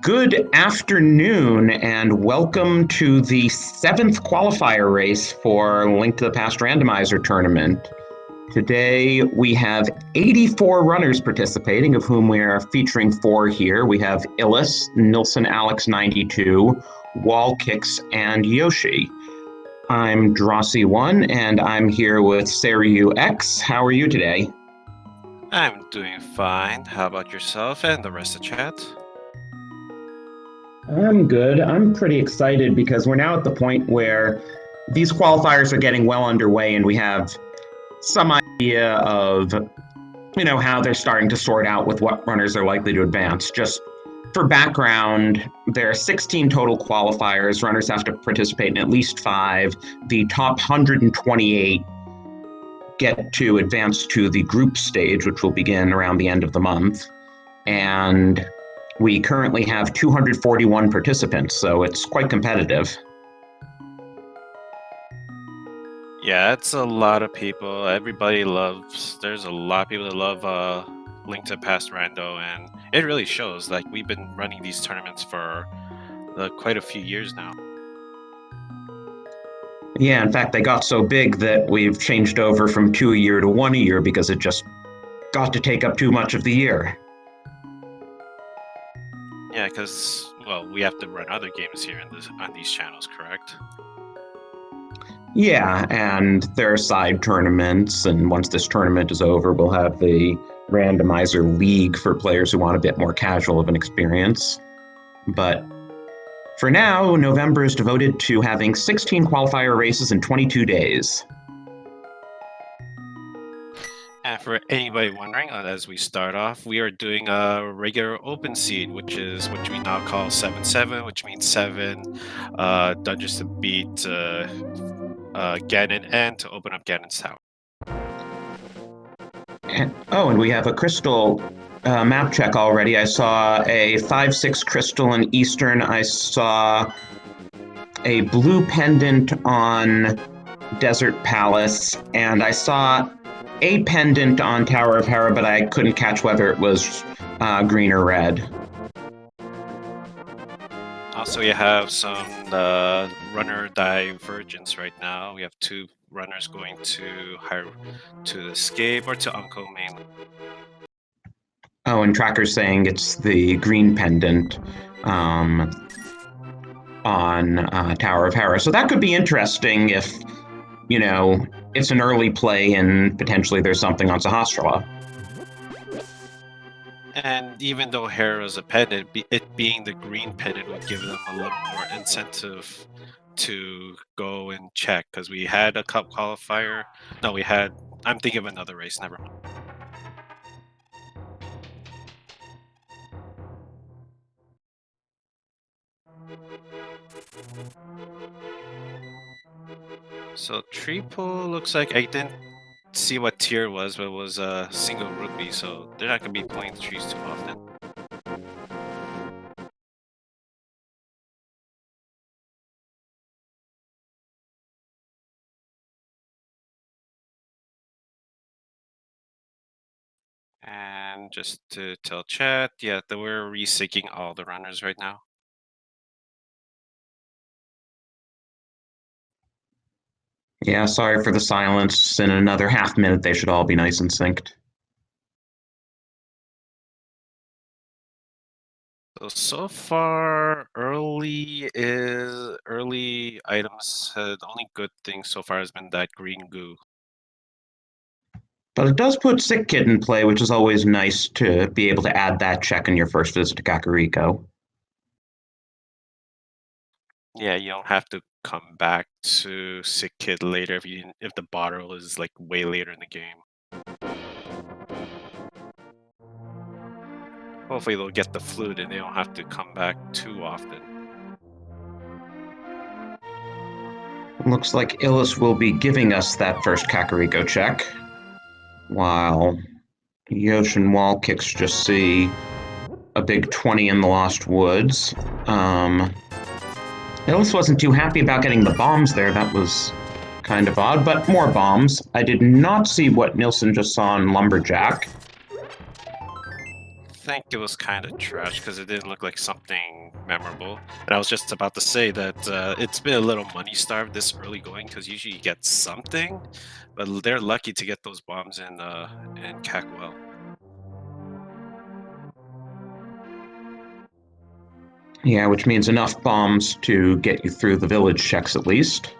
Good afternoon, and welcome to the 7th qualifier race for Link to the Past Randomizer tournament. Today we have 84 runners participating, of whom we are featuring 4 here. We have Illis, Nilson Alex 92, Wallkicks, and Yoshi. I'm Drosy1, and I'm here with Saryu X. How are you today? I'm doing fine. How about yourself and the rest of the chat? I'm good. I'm pretty excited because we're now at the point where these qualifiers are getting well underway and we have some idea of, how they're starting to sort out with what runners are likely to advance. Just for background, there are 16 total qualifiers. Runners have to participate in at least 5. The top 128 get to advance to the group stage, which will begin around the end of the month. And we currently have 241 participants, so it's quite competitive. Yeah, it's a lot of people. There's a lot of people that love Link to the Past Rando, and it really shows. Like, we've been running these tournaments for quite a few years now. Yeah, in fact, they got so big that we've changed over from 2 a year to 1 a year because it just got to take up too much of the year. Yeah, because, well, we have to run other games here on these channels, correct? Yeah, and there are side tournaments, and once this tournament is over, we'll have the Randomizer League for players who want a bit more casual of an experience. But for now, November is devoted to having 16 qualifier races in 22 days. And for anybody wondering, as we start off, we are doing a regular open seed, which we now call 7-7, which means 7 dungeons to beat Ganon and to open up Ganon's tower. And we have a crystal map check already. I saw a 5-6 crystal in Eastern. I saw a blue pendant on Desert Palace, and I saw a pendant on Tower of Hera, but I couldn't catch whether it was green or red. Also, we have some runner divergence right now. We have 2 runners going to Escape or to Uncle mainly. Oh, and Tracker's saying it's the green pendant on Tower of Hera. So that could be interesting if, it's an early play and potentially there's something on Sahasrara. And even though Hera is a pendant, it being the green pendant would give them a little more incentive to go and check, because we had a cup qualifier. No, I'm thinking of another race, never mind. So Triple looks like, I didn't see what tier it was, but it was a single rupee, so they're not going to be playing the trees too often. And just to tell chat, yeah, that we're resyncing all the runners right now. Yeah, sorry for the silence. In another half minute, they should all be nice and synced. So far, early items. The only good thing so far has been that green goo. But it does put Sick Kid in play, which is always nice to be able to add that check in your first visit to Kakariko. Yeah, you don't have to come back to Sick Kid later if the bottle is like way later in the game. Hopefully they'll get the flute and they don't have to come back too often. Looks like Illis will be giving us that first Kakariko check, while Yoshi and Wallkicks just see a big 20 in the Lost Woods. Illis wasn't too happy about getting the bombs there. That was kind of odd, but more bombs. I did not see what Nilsson just saw in Lumberjack. think it was kind of trash because it didn't look like something memorable. And I was just about to say that it's been a little money starved this early going because usually you get something, but they're lucky to get those bombs in Cackwell. Yeah, which means enough bombs to get you through the village checks at least.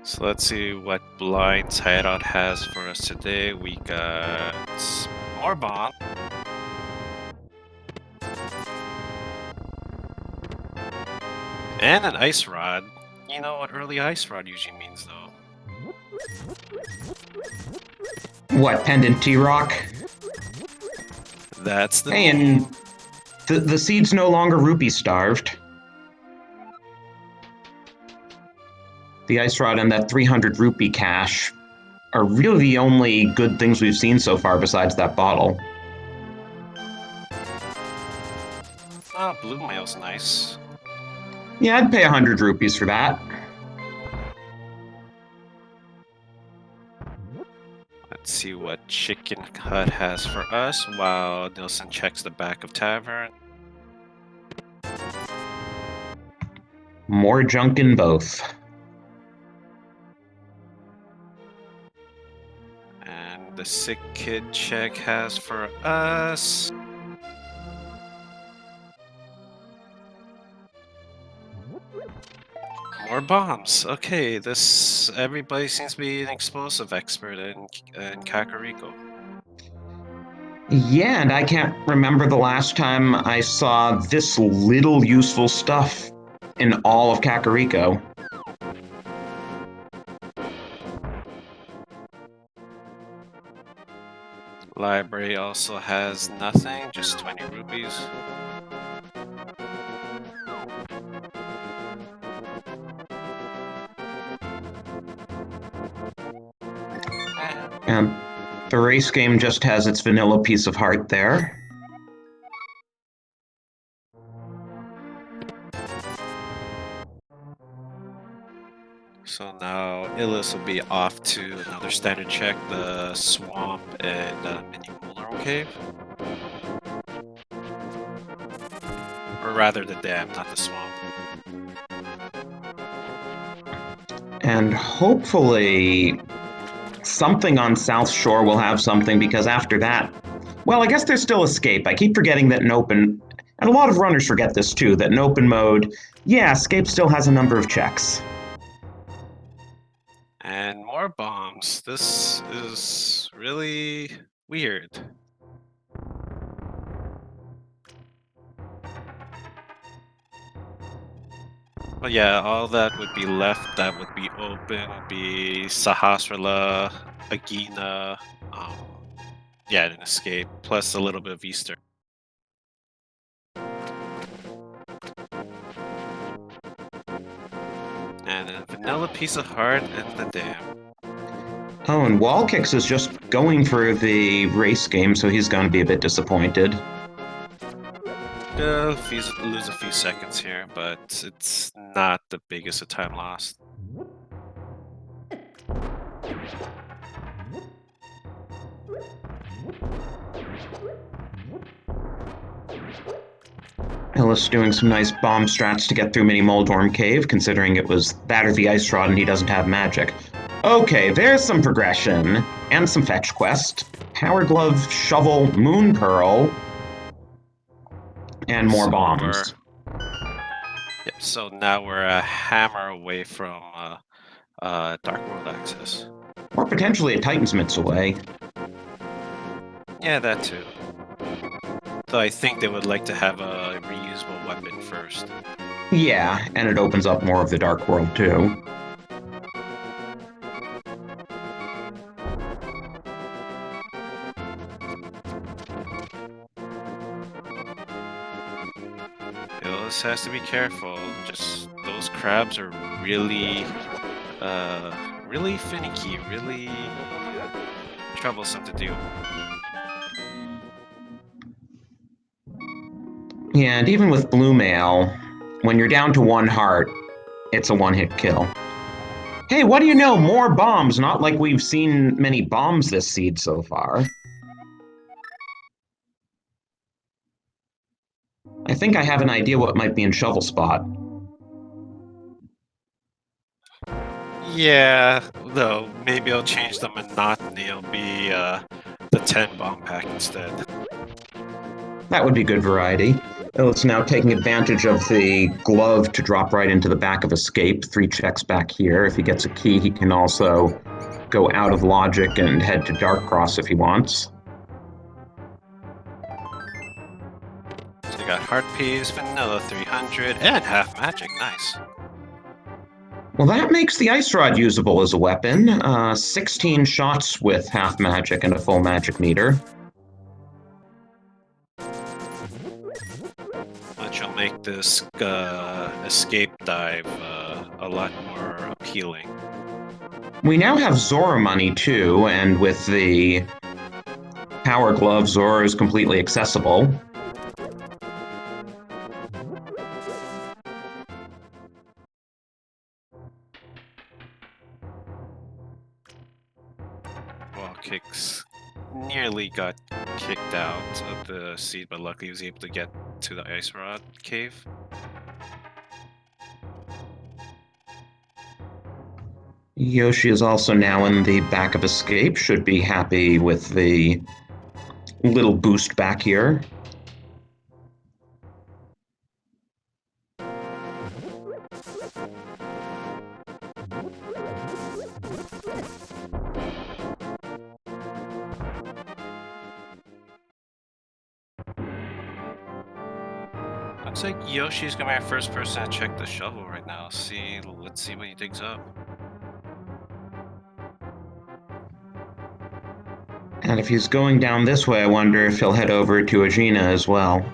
So let's see what Blind's Hideout has for us today. We got more bombs. And an ice rod. You know what early ice rod usually means, though. What, Pendant T-Rock? That's the Hey, and the seed's no longer rupee starved. The ice rod and that 300 rupee cash are really the only good things we've seen so far besides that bottle. Oh, blue mail's nice. Yeah, I'd pay 100 rupees for that. Let's see what Chicken Hut has for us while Nilsson checks the back of Tavern. More junk in both. And the Sick Kid check has for us. More bombs. Okay, everybody seems to be an explosive expert in Kakariko. Yeah, and I can't remember the last time I saw this little useful stuff in all of Kakariko. Library also has nothing, just 20 rupees. And the race game just has its vanilla piece of heart there. So now Illis will be off to another standard check, the swamp and mini Mulron Cave. Or rather the dam, not the swamp. And hopefully something on South Shore will have something, because after that, well, I guess there's still Escape. I keep forgetting that in open, and a lot of runners forget this too, that in open mode, yeah, Escape still has a number of checks. And more bombs. This is really weird. But yeah, all that would be left that would be open would be Sahasrara, Agina, yeah, an Escape, plus a little bit of Easter. And a vanilla piece of heart and the dam. Oh, and Wallkicks is just going for the race game, so he's going to be a bit disappointed. Lose a few seconds here, but it's not the biggest of time lost. Ellis doing some nice bomb strats to get through Mini Moldorm Cave, considering it was that or the Ice Rod and he doesn't have magic. Okay, there's some progression, and some fetch quest. Power Glove, Shovel, Moon Pearl, and more bombs. Yep, so now we're a hammer away from Dark World access. Or potentially a Titan's Mitts away. Yeah, that too. Though I think they would like to have a reusable weapon first. Yeah, and it opens up more of the Dark World too. Illis has to be careful. Just those crabs are really, really finicky, really troublesome to do. Yeah, and even with Blue Mail, when you're down to one heart, it's a one-hit kill. Hey, what do you know? More bombs. Not like we've seen many bombs this seed so far. I think I have an idea what might be in Shovel Spot. Yeah, though maybe I'll change the monotony. It'll be the 10 bomb pack instead. That would be good variety. It's now taking advantage of the glove to drop right into the back of Escape. 3 checks back here. If he gets a key, he can also go out of Logic and head to Dark Cross if he wants. So you got Heart Piece, Vanilla 300, and Half Magic. Nice. Well, that makes the Ice Rod usable as a weapon. 16 shots with half magic and a full magic meter. Which will make this escape dive a lot more appealing. We now have Zora money too, and with the Power Glove, Zora is completely accessible. Wall Kicks nearly got kicked out of the seed, but luckily he was able to get to the Ice Rod cave. Yoshi is also now in the back of Escape, should be happy with the little boost back here. Looks like Yoshi's gonna be our first person to check the shovel right now. Let's see what he digs up. And if he's going down this way, I wonder if he'll head over to Agena as well.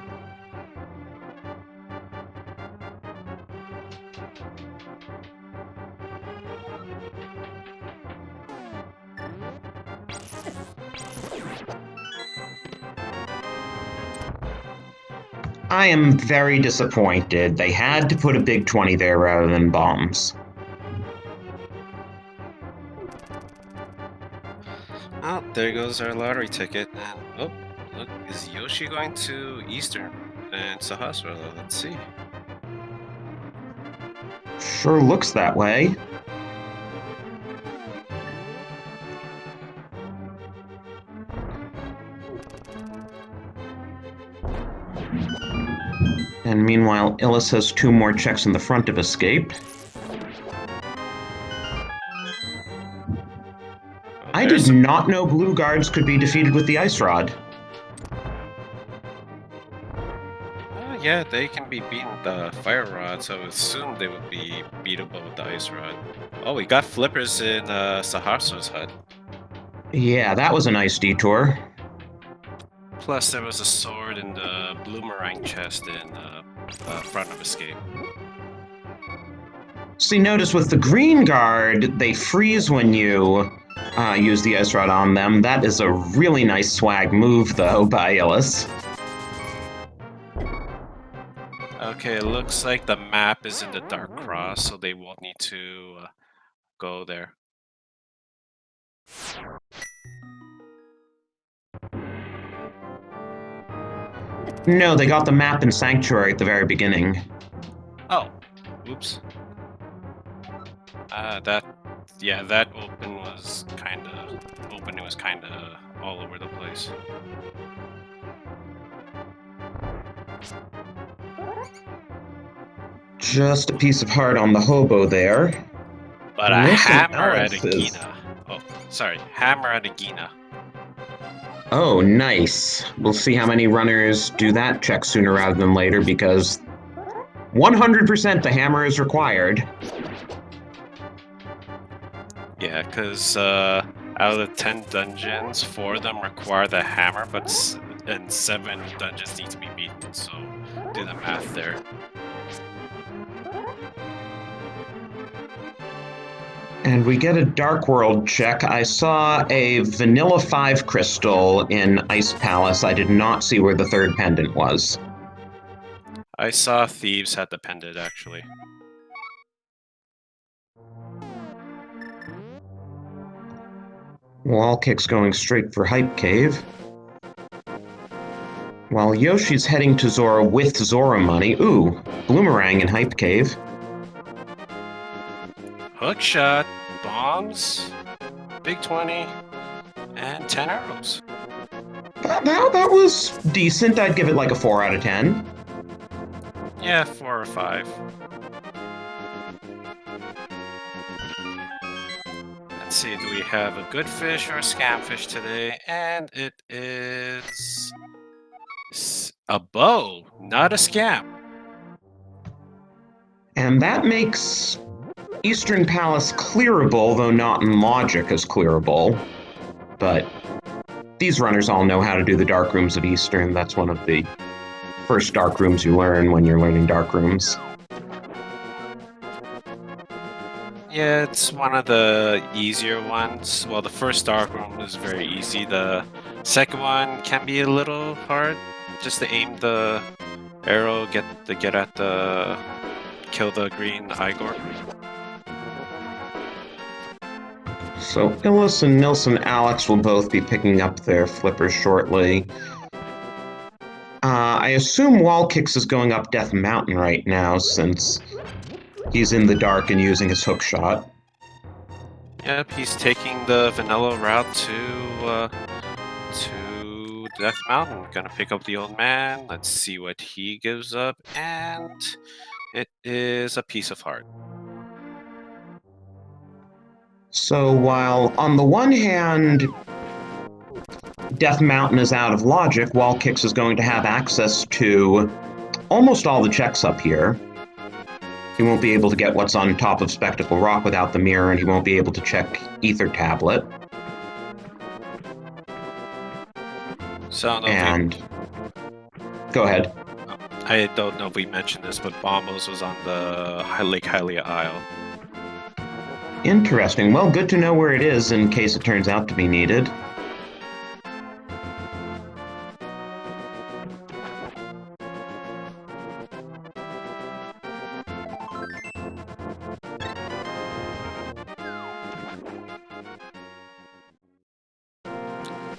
I am very disappointed. They had to put a big 20 there rather than bombs. Oh, there goes our lottery ticket. And oh, look, is Yoshi going to Eastern and Sahasrara? Let's see. Sure looks that way. And meanwhile, Illis has 2 more checks in the front of Escape. I did not know blue guards could be defeated with the Ice Rod. Yeah, they can be beaten with the Fire Rod, so I would assume they would be beatable with the Ice Rod. Oh, we got flippers in Sahasra's hut. Yeah, that was a nice detour. Plus, there was a sword in the Bloomerang chest in front of Escape. See, notice with the green guard, they freeze when you use the Ice Rod on them. That is a really nice swag move, though, by Illis. Okay, it looks like the map is in the Dark Cross, so they won't need to go there. No, they got the map in Sanctuary at the very beginning. Oh, oops. That opening was kinda all over the place. Just a piece of heart on the hobo there. But a hammer at Agena. Oh, sorry, hammer at Agena. Oh, nice. We'll see how many runners do that check sooner rather than later, because 100% the hammer is required. Yeah, because out of the 10 dungeons, 4 of them require the hammer, and 7 dungeons need to be beaten, so do the math there. And we get a Dark World check. I saw a Vanilla 5 crystal in Ice Palace. I did not see where the 3rd pendant was. I saw Thieves had the pendant, actually. Wall Kick's going straight for Hype Cave. While Yoshi's heading to Zora with Zora money. Ooh, Bloomerang in Hype Cave. Hookshot, bombs, big 20, and 10 arrows. That was decent. I'd give it like a 4 out of 10. Yeah, 4 or 5. Let's see, do we have a good fish or a scam fish today? And it is a bow, not a scam. And that makes Eastern Palace clearable, though not in logic as clearable. But these runners all know how to do the dark rooms of Eastern. That's one of the first dark rooms you learn when you're learning dark rooms. Yeah, it's one of the easier ones. Well, the first dark room is very easy. The second one can be a little hard. Just to aim the arrow, get at the kill the green Igor. So Illis and Nilsson Alex will both be picking up their flippers shortly. I assume Wall Kicks is going up Death Mountain right now since he's in the dark and using his hook shot. Yep, he's taking the vanilla route to Death Mountain. Gonna pick up the old man. Let's see what he gives up, and it is a piece of heart. So while on the one hand, Death Mountain is out of logic, Wall Kicks is going to have access to almost all the checks up here. He won't be able to get what's on top of Spectacle Rock without the mirror, and he won't be able to check Ether Tablet. So go ahead. I don't know if we mentioned this, but Bombos was on the Lake Hylia Isle. Interesting. Well, good to know where it is in case it turns out to be needed.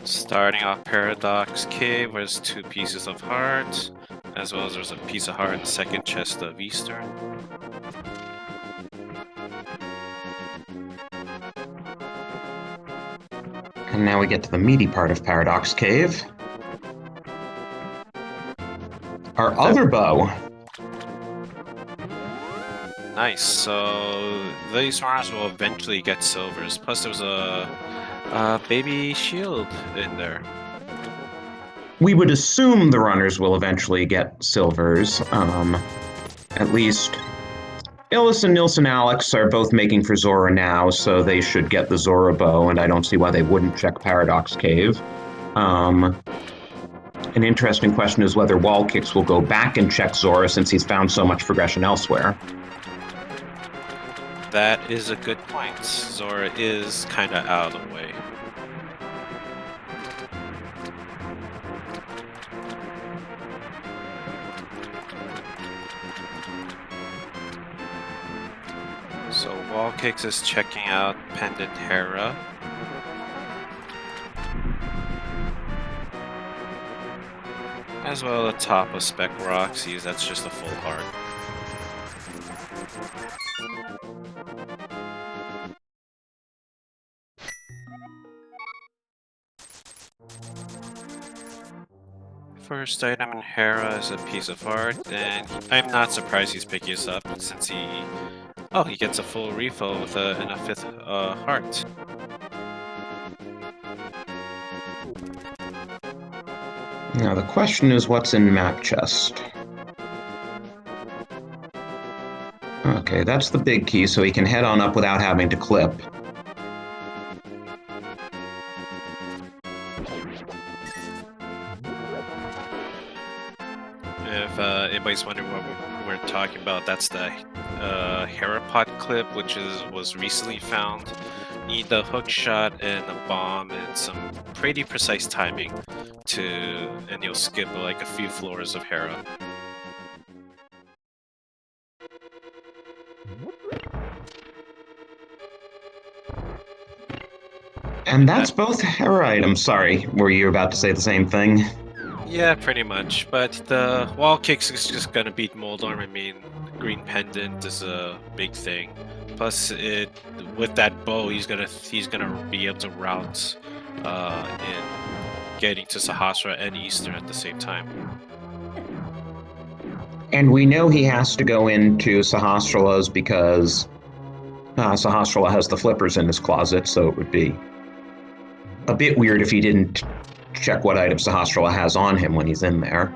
Starting off Paradox Cave, there's 2 pieces of heart, as well as there's a piece of heart in the second chest of Eastern. And now we get to the meaty part of Paradox Cave. Our other bow. Nice, so these runners will eventually get silvers, plus there's a baby shield in there. We would assume the runners will eventually get silvers. At least Illis and Nilsson Alex are both making for Zora now, so they should get the Zora bow, and I don't see why they wouldn't check Paradox Cave. An interesting question is whether Wall Kicks will go back and check Zora since he's found so much progression elsewhere. That is a good point. Zora is kind of out of the way. So Wall Kicks is checking out Pendant Hera. As well the top of Spec Roxy's, that's just a full heart. First item in Hera is a piece of heart, and I'm not surprised he's picking this up since he gets a full refill with and a 5th heart. Now the question is what's in Map Chest. Okay, that's the big key, so he can head on up without having to clip. If anybody's wondering what we're talking about, that's the Herapod clip, which was recently found. Need the hook shot and a bomb and some pretty precise timing and you'll skip like a few floors of Hera. And that's both her items. Sorry, were you about to say the same thing? Yeah, pretty much. But the wall kicks is just gonna beat Moldorm. I mean, green pendant is a big thing. Plus, it with that bow, he's gonna be able to route in getting to Sahasra and Eastern at the same time. And we know he has to go into Sahasrala's because Sahasrala has the flippers in his closet, so it would be a bit weird if he didn't check what item Sahasrala has on him when he's in there.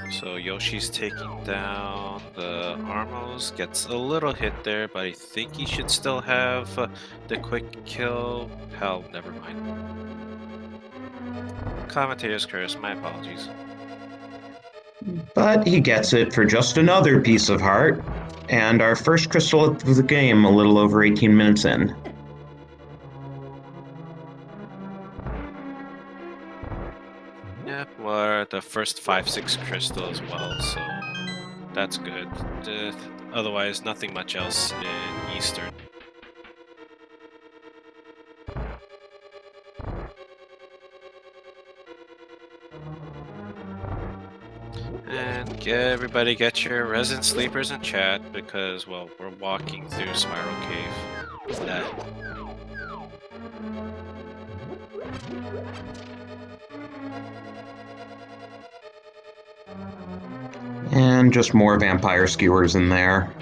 So Yoshi's taking down the Armos, gets a little hit there, but I think he should still have the quick kill. Hell, never mind. Commentator's curse, my apologies. But he gets it for just another piece of heart, and our first crystal of the game a little over 18 minutes in. Yep, we're the first 5-6 crystal as well, so that's good. Otherwise, nothing much else in Eastern. And everybody get your resin sleepers in chat because, well, we're walking through Spiral Cave. That. And just more vampire skewers in there.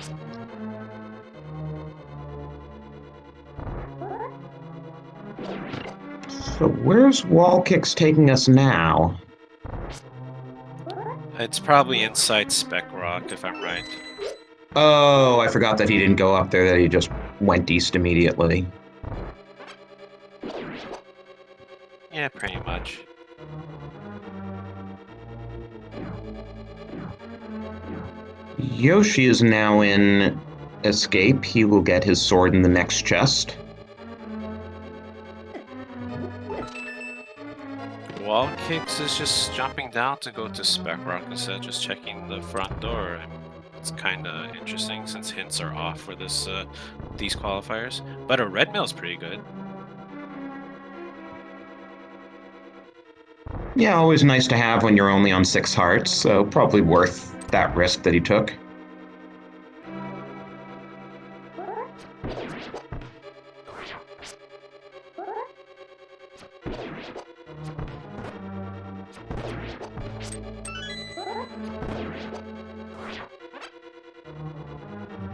So where's Wall Kicks taking us now? It's probably inside Spec Rock, if I'm right. Oh, I forgot that he didn't go up there, that he just went east immediately. Yeah, pretty much. Yoshi is now in Escape. He will get his sword in the next chest. Wall Kicks is just jumping down to go to Spec Rock instead of just checking the front door. It's kind of interesting since hints are off for this these qualifiers. But a red mail's pretty good. Yeah, always nice to have when you're only on 6 hearts, so probably worth that risk that he took.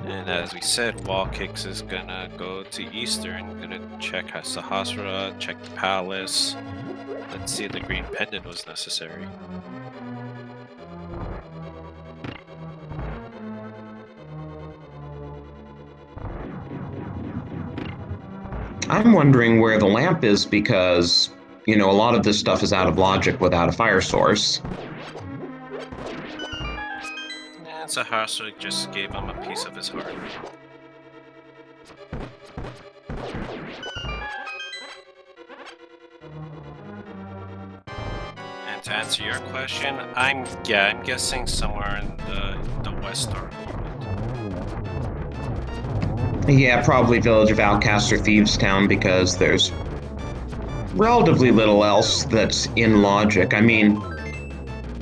And as we said, Wall Kicks is gonna go to Eastern, gonna check Sahasra, check the Palace. Let's see if the green pendant was necessary. I'm wondering where the lamp is because, you know, a lot of this stuff is out of logic without a fire source. And Sahasra just gave him a piece of his heart. And to answer your question, I'm guessing somewhere in the West Arc world. Yeah, probably Village of Outcasts or Thieves Town because there's relatively little else that's in logic. I mean,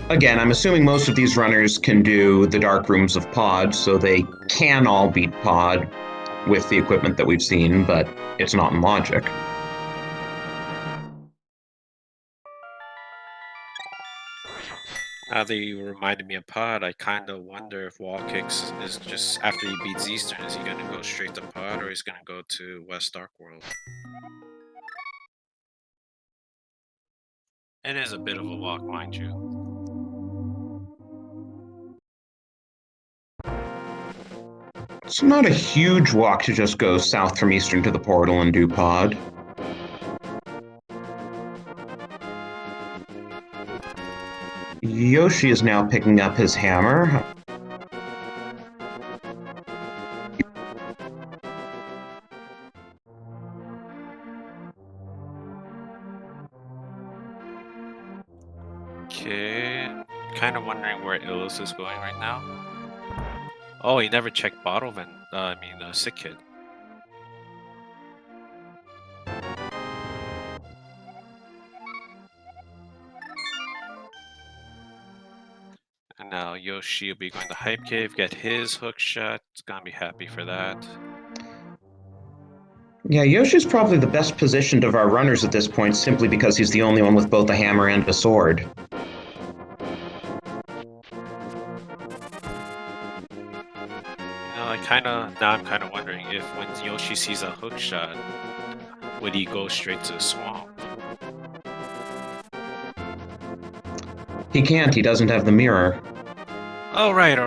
again, I'm assuming most of these runners can do the Dark Rooms of Pod, so they can all beat Pod with the equipment that we've seen, but it's not in logic. Now that you reminded me of Pod, I kind of wonder if Wall Kicks is just after he beats Eastern, is he going to go straight to Pod or he's going to go to West Dark World? It is a bit of a walk, mind you. It's not a huge walk to just go south from Eastern to the portal and do Pod. Yoshi is now picking up his hammer. Okay, kind of wondering where Illis is going right now. Oh, he never checked bottle vent. Sick kid. And now Yoshi will be going to Hype Cave, get his hook shot. He's gonna be happy for that. Yeah, Yoshi's probably the best positioned of our runners at this point, simply because he's the only one with both a hammer and a sword. Now I'm kind of wondering if when Yoshi sees a hook shot, would he go straight to the swamp? He can't, he doesn't have the mirror. Oh, right,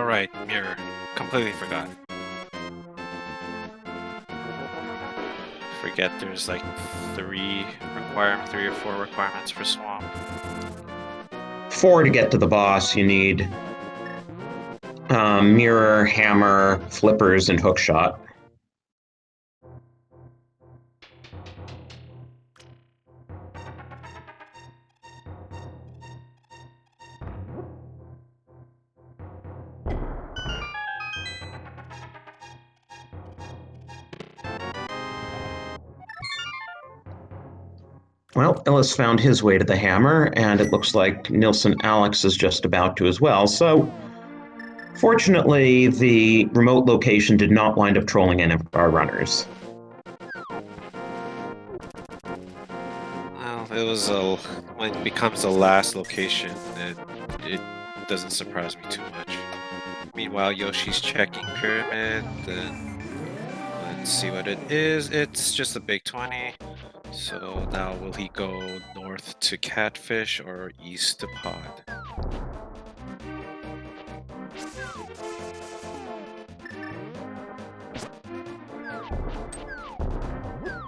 mirror. Completely forgot. Forget there's like 3 or 4 requirements for swamp. 4 to get to the boss, you need mirror, hammer, flippers, and hookshot. Well, Illis found his way to the hammer, and it looks like Nilsson Alex is just about to as well. So, fortunately, the remote location did not wind up trolling any of our runners. Well, when it becomes the last location, it doesn't surprise me too much. Meanwhile, Yoshi's checking pyramid. Then let's see what it is. It's just a big 20. So now will he go north to Catfish or east to Pod?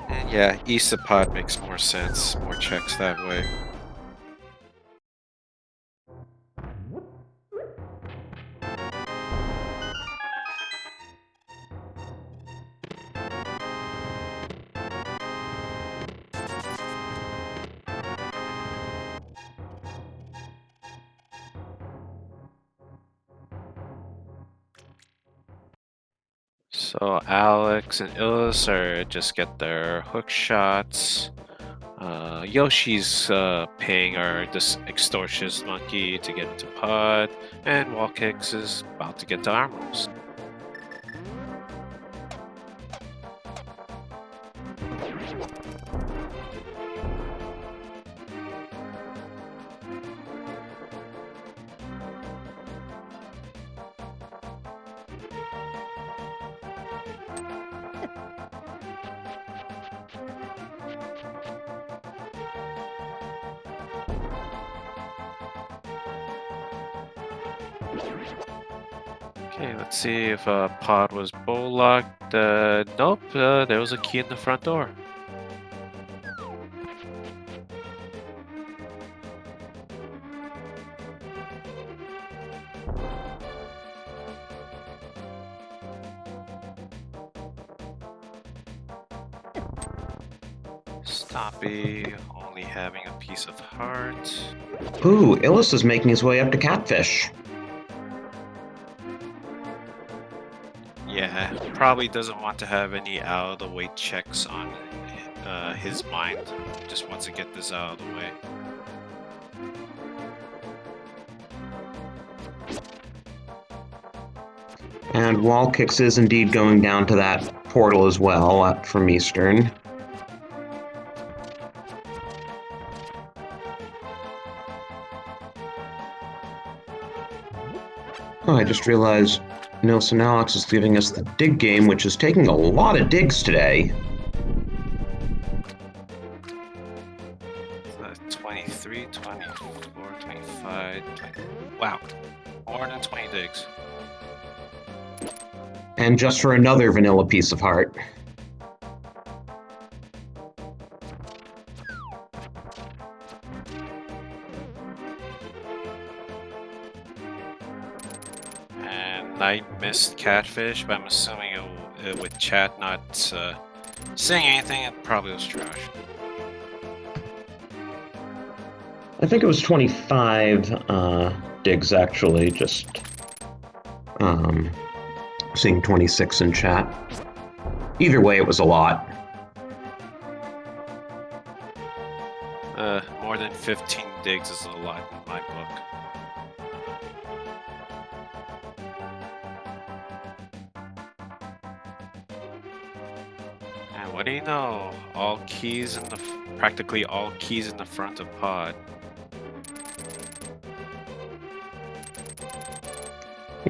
And yeah, east to Pod makes more sense. More checks that way. So Alex and Illis are just get their hook shots. Yoshi's paying this extortionist monkey to get into Pod, and Wall Kicks is about to get to Armors. Okay, let's see if Pod was bow locked. Nope, there was a key in the front door. Stompy only having a piece of heart. Ooh, Illis is making his way up to Catfish. Yeah, probably doesn't want to have any out-of-the-way checks on his mind. Just wants to get this out of the way. And Wall Kicks is indeed going down to that portal as well from Eastern. Oh, I just realized Nilsson Alex is giving us the dig game, which is taking a lot of digs today. 23, 24, 25, 20. Wow, more than 20 digs. And just for another vanilla piece of heart. And I missed Catfish, but I'm assuming with chat not saying anything, it probably was trash. I think it was 25 digs, actually, just seeing 26 in chat. Either way, it was a lot. More than 15 digs is a lot in my book. And what do you know? Practically all keys in the front of pod.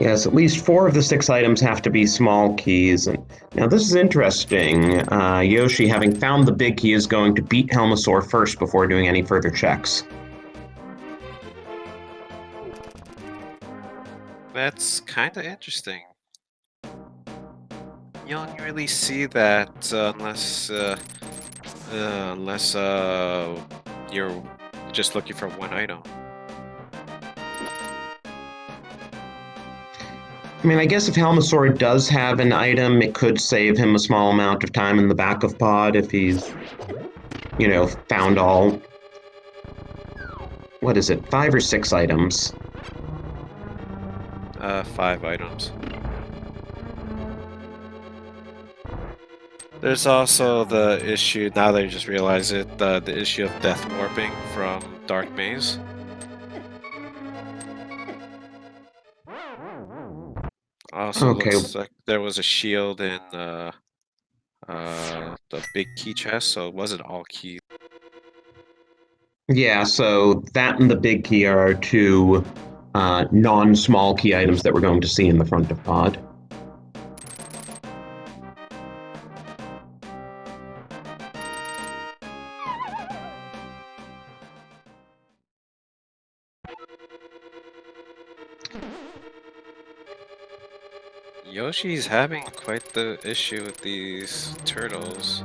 Yes, at least 4 of the 6 items have to be small keys. And now this is interesting. Yoshi, having found the big key, is going to beat Helmasaur first before doing any further checks. That's kind of interesting. You don't really see that unless you're just looking for one item. I mean, I guess if Helmasaur does have an item, it could save him a small amount of time in the back of pod if he's, found all... What is it, 5 or 6 items? 5 items. There's also the issue, now that you just realize it, the issue of death warping from Dark Maze. Also Okay. looks like there was a shield in the big key chest, so it wasn't all keys. Yeah, so that and the big key are 2 non-small key items that we're going to see in the front of pod. Yoshi's having quite the issue with these turtles.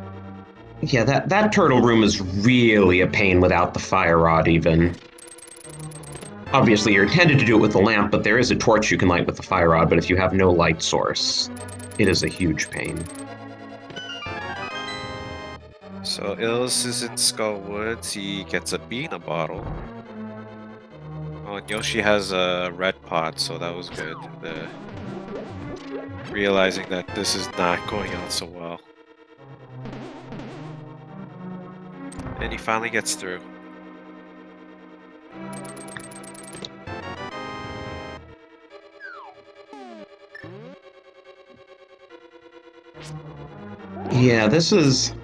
Yeah, that turtle room is really a pain without the fire rod, even. Obviously, you're intended to do it with the lamp, but there is a torch you can light with the fire rod, but if you have no light source, it is a huge pain. So Ills is in Skull Woods, he gets a bee in a bottle. Oh, and Yoshi has a red pot, so that was good. Realizing that this is not going out so well. And he finally gets through. Yeah, this is...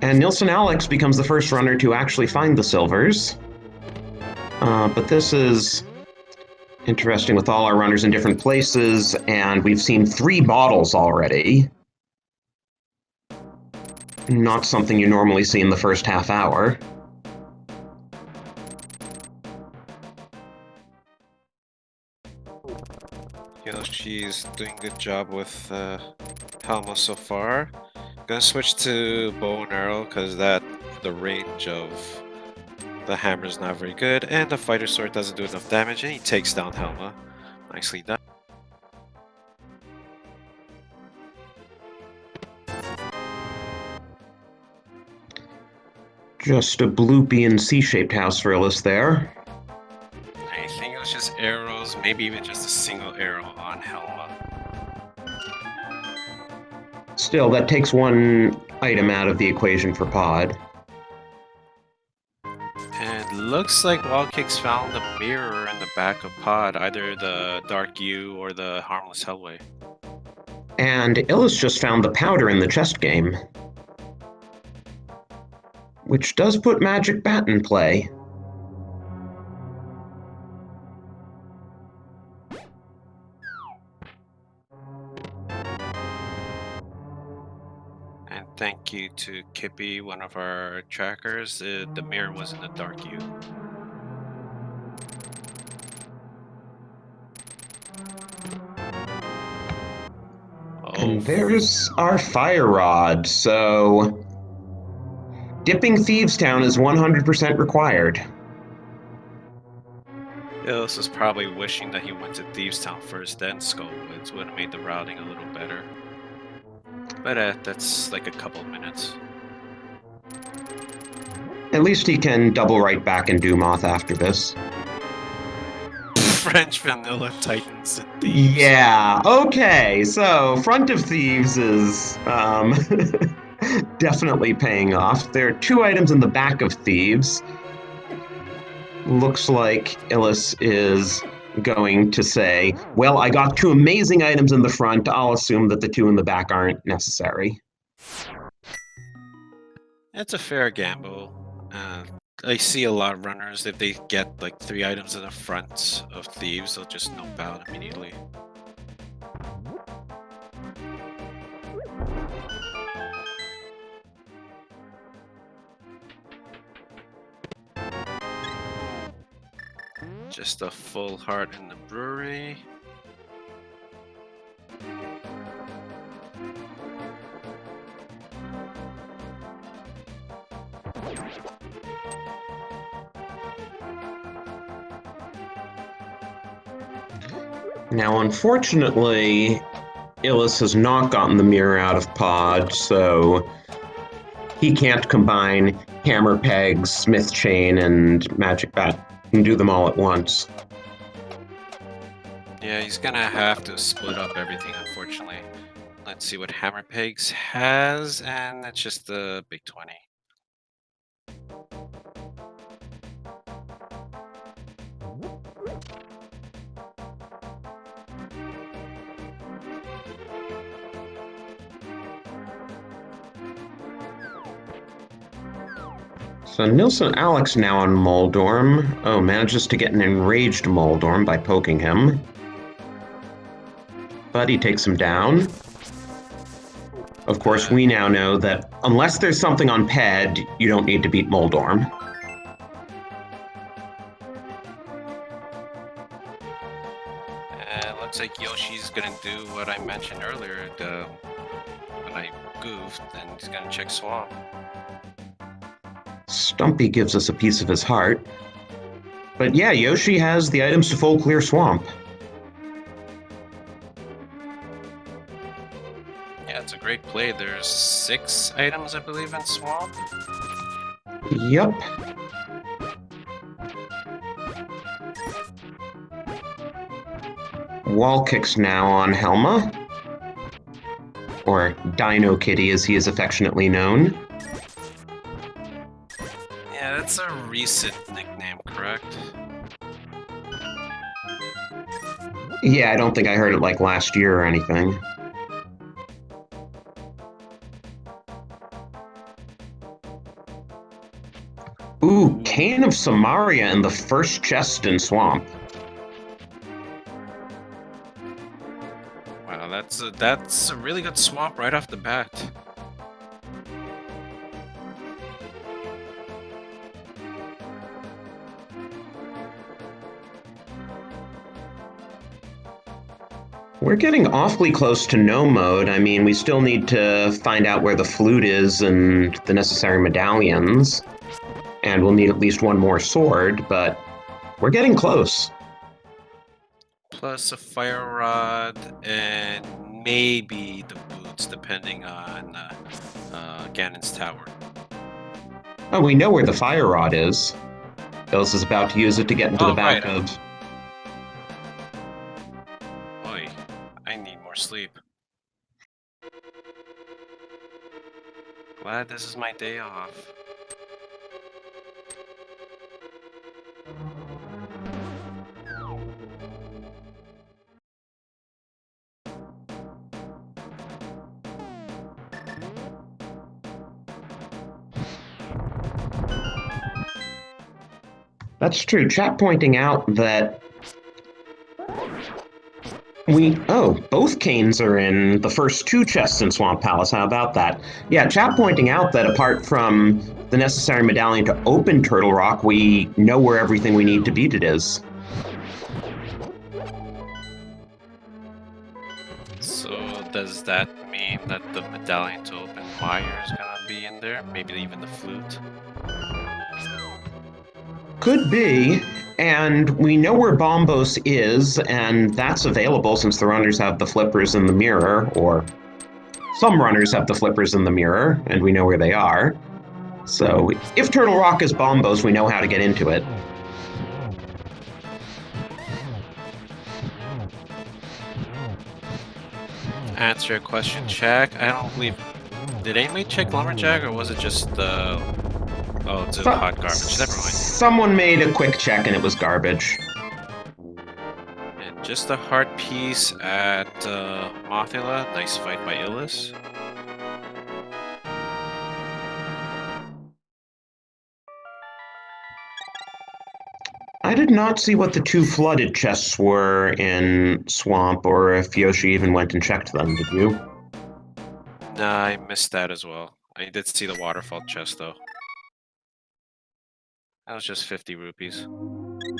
And Nilsson Alex becomes the first runner to actually find the silvers. But this is interesting with all our runners in different places, and we've seen 3 bottles already. Not something you normally see in the first half hour. Yoshi's doing a good job with Helma so far. Gonna switch to bow and arrow because the range of the hammer is not very good, and the fighter sword doesn't do enough damage, and he takes down Helma. Nicely done. Just a bloopy and C-shaped house for Illis there. I think it was just arrows, maybe even just a single arrow on Helma. Still, that takes 1 item out of the equation for pod. And looks like Wildkick's found a mirror in the back of pod, either the Dark U or the Harmless Hellway. And Illis just found the powder in the chest game, which does put Magic Bat in play. And thank you to Kippy, one of our trackers. The mirror was in the Dark U. And there's our fire rod, so... Dipping Thieves Town is 100% required. Illis is probably wishing that he went to Thieves Town first, then Skull Woods. Would have made the routing a little better. But that's like a couple of minutes. At least he can double right back in Doomoth after this. French vanilla Titans and Thieves. Yeah, okay, so Front of Thieves is definitely paying off. There are 2 items in the back of Thieves. Looks like Illis is going to say, well, I got 2 amazing items in the front. I'll assume that the 2 in the back aren't necessary. It's a fair gamble. I see a lot of runners, if they get like 3 items in the front of Thieves, they'll just nope out immediately. Just a full heart in the brewery. Now, unfortunately, Illis has not gotten the mirror out of pod, so he can't combine hammer pegs, smith chain, and magic bat and do them all at once. Yeah, he's gonna have to split up everything, unfortunately. Let's see what Hammer Pegs has, and that's just the big 20. So Nilsson Alex now on Moldorm. Oh, manages to get an enraged Moldorm by poking him. But he takes him down. Of course, we now know that unless there's something on Ped, you don't need to beat Moldorm. Looks like Yoshi's gonna do what I mentioned earlier when I goofed, and he's gonna check Swamp. Stumpy gives us a piece of his heart. But yeah, Yoshi has the items to full clear Swamp. Yeah, it's a great play. There's 6 items, I believe, in Swamp. Yep. Wall kicks now on Helma. Or Dino Kitty, as he is affectionately known. Yeah, that's a recent nickname, correct? Yeah, I don't think I heard it like last year or anything. Ooh, Cane of Samaria in the first chest in Swamp. Wow, that's a really good Swamp right off the bat. We're getting awfully close to no mode. I mean, we still need to find out where the flute is and the necessary medallions. And we'll need at least one more sword, but we're getting close. Plus a fire rod and maybe the boots, depending on Ganon's tower. Oh, we know where the fire rod is. Illis is about to use it to get into the back right. of... Boy, I need more sleep. Glad this is my day off. That's true. Chat pointing out that both canes are in the first 2 chests in Swamp Palace. How about that? Yeah, chat pointing out that apart from the necessary medallion to open Turtle Rock, we know where everything we need to beat it is. So does that mean that the medallion to open fire is gonna be in there? Maybe even the flute? Could be, and we know where Bombos is, and that's available since the runners have the flippers in the mirror, or some runners have the flippers in the mirror, and we know where they are. So if Turtle Rock is Bombos, we know how to get into it. Answer your question, check. I don't believe. Did anybody check Lumberjack, or was it just the? Oh, it's a hot garbage. Never mind. Someone made a quick check and it was garbage. And just a hard piece at Mothula. Nice fight by Illis. I did not see what the two flooded chests were in Swamp, or if Yoshi even went and checked them, did you? Nah, I missed that as well. I did see the waterfall chest though. That was just 50 rupees.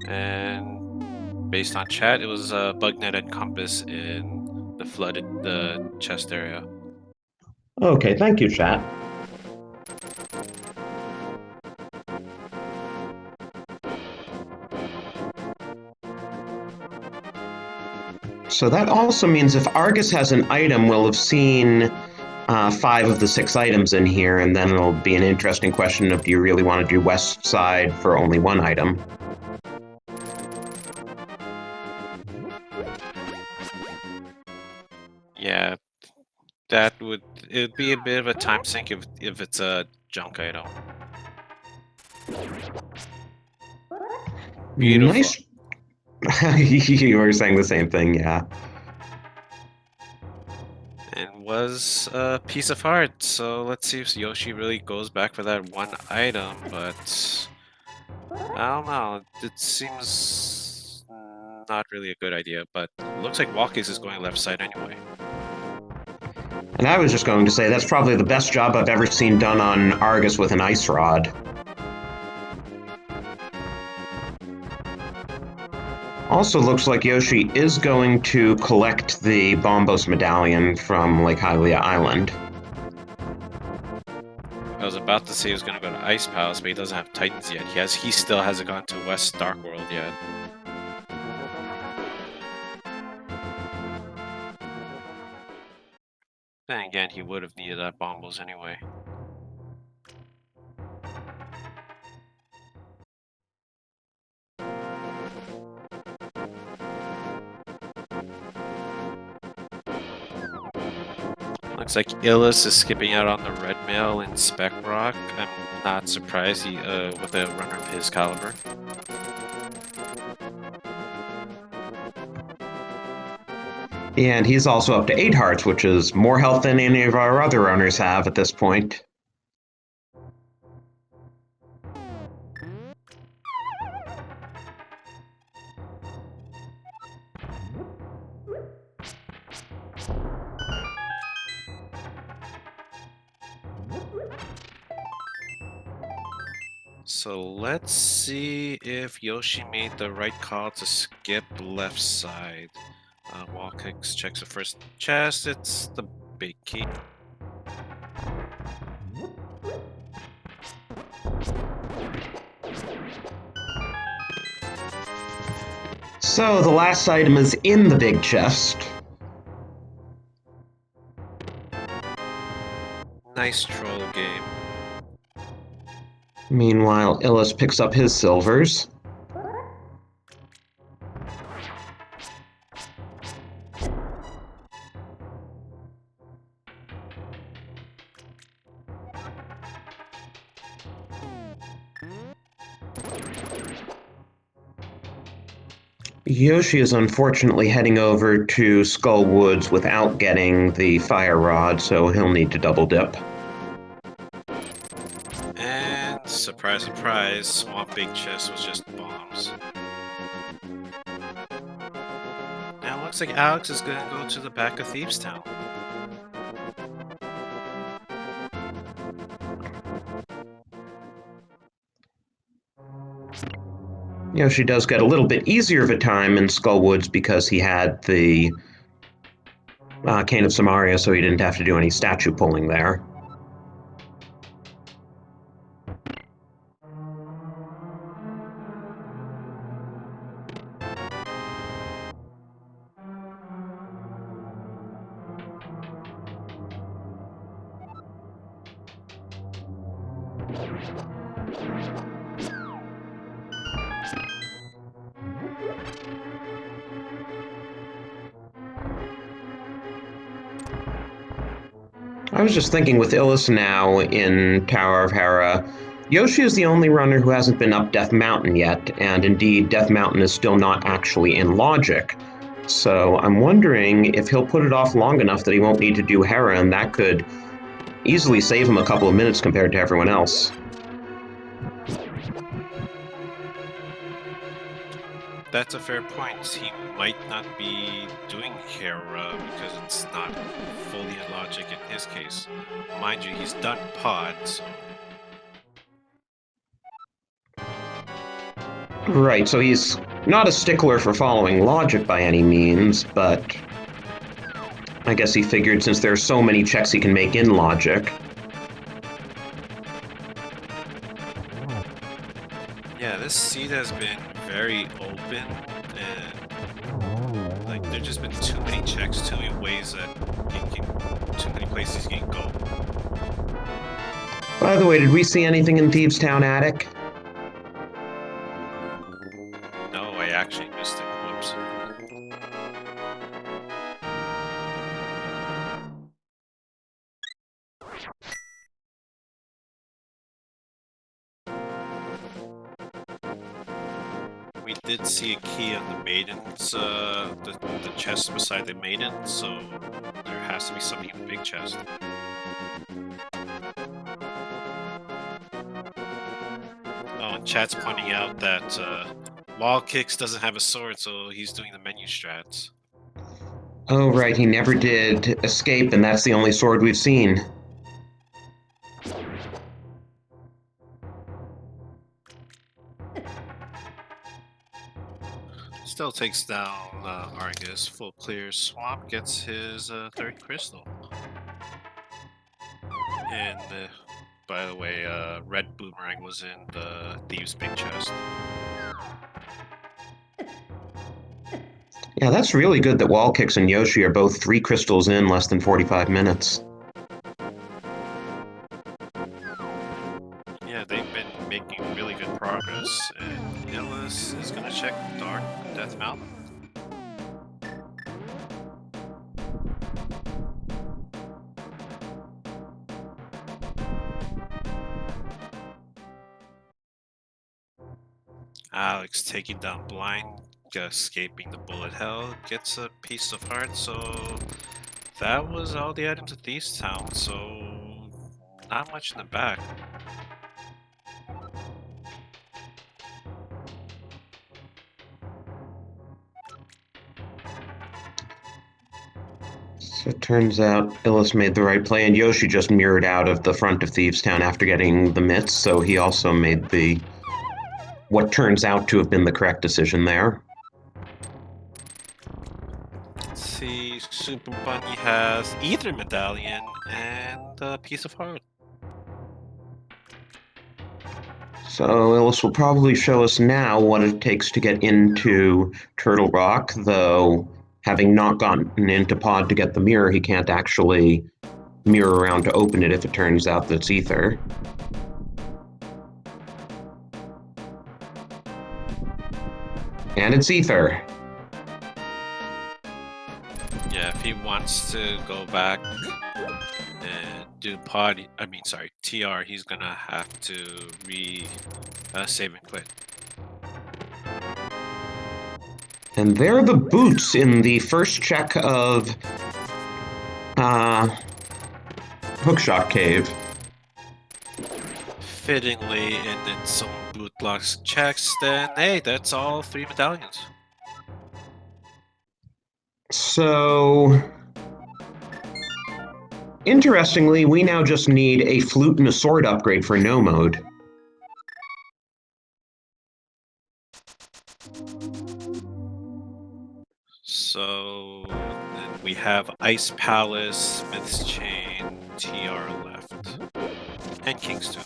And based on chat, it was Bugnet and Compass in the chest area. Okay, thank you, chat. So that also means if Argus has an item, we'll have seen 5 of the 6 items in here, and then it'll be an interesting question of do you really want to do West Side for only 1 item? Yeah, it'd be a bit of a time sink if it's a junk item. Beautiful. Nice. You were saying the same thing, yeah. And was a piece of art. So let's see if Yoshi really goes back for that 1 item, but I don't know. It seems not really a good idea, but it looks like Walkies is going left side anyway. And I was just going to say that's probably the best job I've ever seen done on Argus with an ice rod. Also looks like Yoshi is going to collect the Bombos medallion from Lake Hylia Island. I was about to say he was going to go to Ice Palace, but he doesn't have Titans yet. He still hasn't gone to West Dark World yet. Then again, he would have needed that Bombos anyway. Looks like Illis is skipping out on the red mail in Spec Rock. I'm not surprised with a runner of his caliber. And he's also up to 8 hearts, which is more health than any of our other runners have at this point. So let's see if Yoshi made the right call to skip left side. Wall kicks, checks the first chest. It's the big key. So the last item is in the big chest. Nice troll game. Meanwhile, Illis picks up his silvers. Yoshi is unfortunately heading over to Skull Woods without getting the fire rod, so he'll need to double dip. And surprise, surprise, Swamp Big Chest was just bombs. Now it looks like Alex is gonna go to the back of Thieves Town. Yoshi does get a little bit easier of a time in Skull Woods because he had the Cane of Samaria, so he didn't have to do any statue pulling there. I was just thinking with Illis now in Tower of Hera, Yoshi is the only runner who hasn't been up Death Mountain yet, and indeed, Death Mountain is still not actually in logic. So I'm wondering if he'll put it off long enough that he won't need to do Hera, and that could easily save him a couple of minutes compared to everyone else. That's a fair point. He might not be doing Hera because it's not fully in logic in his case. Mind you, he's done Pod, so... Right, so he's not a stickler for following logic by any means, but I guess he figured since there are so many checks he can make in logic. Yeah, this seed has been very open, and like there's just been too many checks, too many ways that he can, too many places he can go. By the way, did we see anything in Thieves' Town Attic? No, I actually missed it. Whoops. We did see a key on the maidens, the chest beside the maiden, so there has to be something in the big chest. Oh, and chat's pointing out that Wall Kicks doesn't have a sword, so he's doing the menu strats. Oh, right, he never did escape, and that's the only sword we've seen. Still takes down Argus. Full clear swamp gets his third crystal. And by the way, red boomerang was in the thieves' big chest. Yeah, that's really good that Wall Kicks and Yoshi are both 3 crystals in less than 45 minutes. Yeah, they've been making really good progress, and Illis is gonna check Dark Death Mountain. Alex taking down Blind, escaping the bullet hell, gets a piece of heart, so that was all the items at Thieves' Town, so not much in the back. So it turns out Illis made the right play, and Yoshi just mirrored out of the front of Thieves' Town after getting the mitts, so he also made the what turns out to have been the correct decision there. Let's see, Super Bunny has either medallion and a piece of heart. So Illis will probably show us now what it takes to get into Turtle Rock, though having not gotten into Pod to get the mirror, he can't actually mirror around to open it if it turns out that it's Ether. And it's Ether. Yeah, if he wants to go back and do TR, he's gonna have to save and quit. And there are the boots in the first check of Hookshot Cave. Fittingly, and then some boot blocks checks, then hey, that's all 3 medallions. So, interestingly, we now just need a flute and a sword upgrade for no mode. So then we have Ice Palace, Smith's Chain, TR left, and Kingston.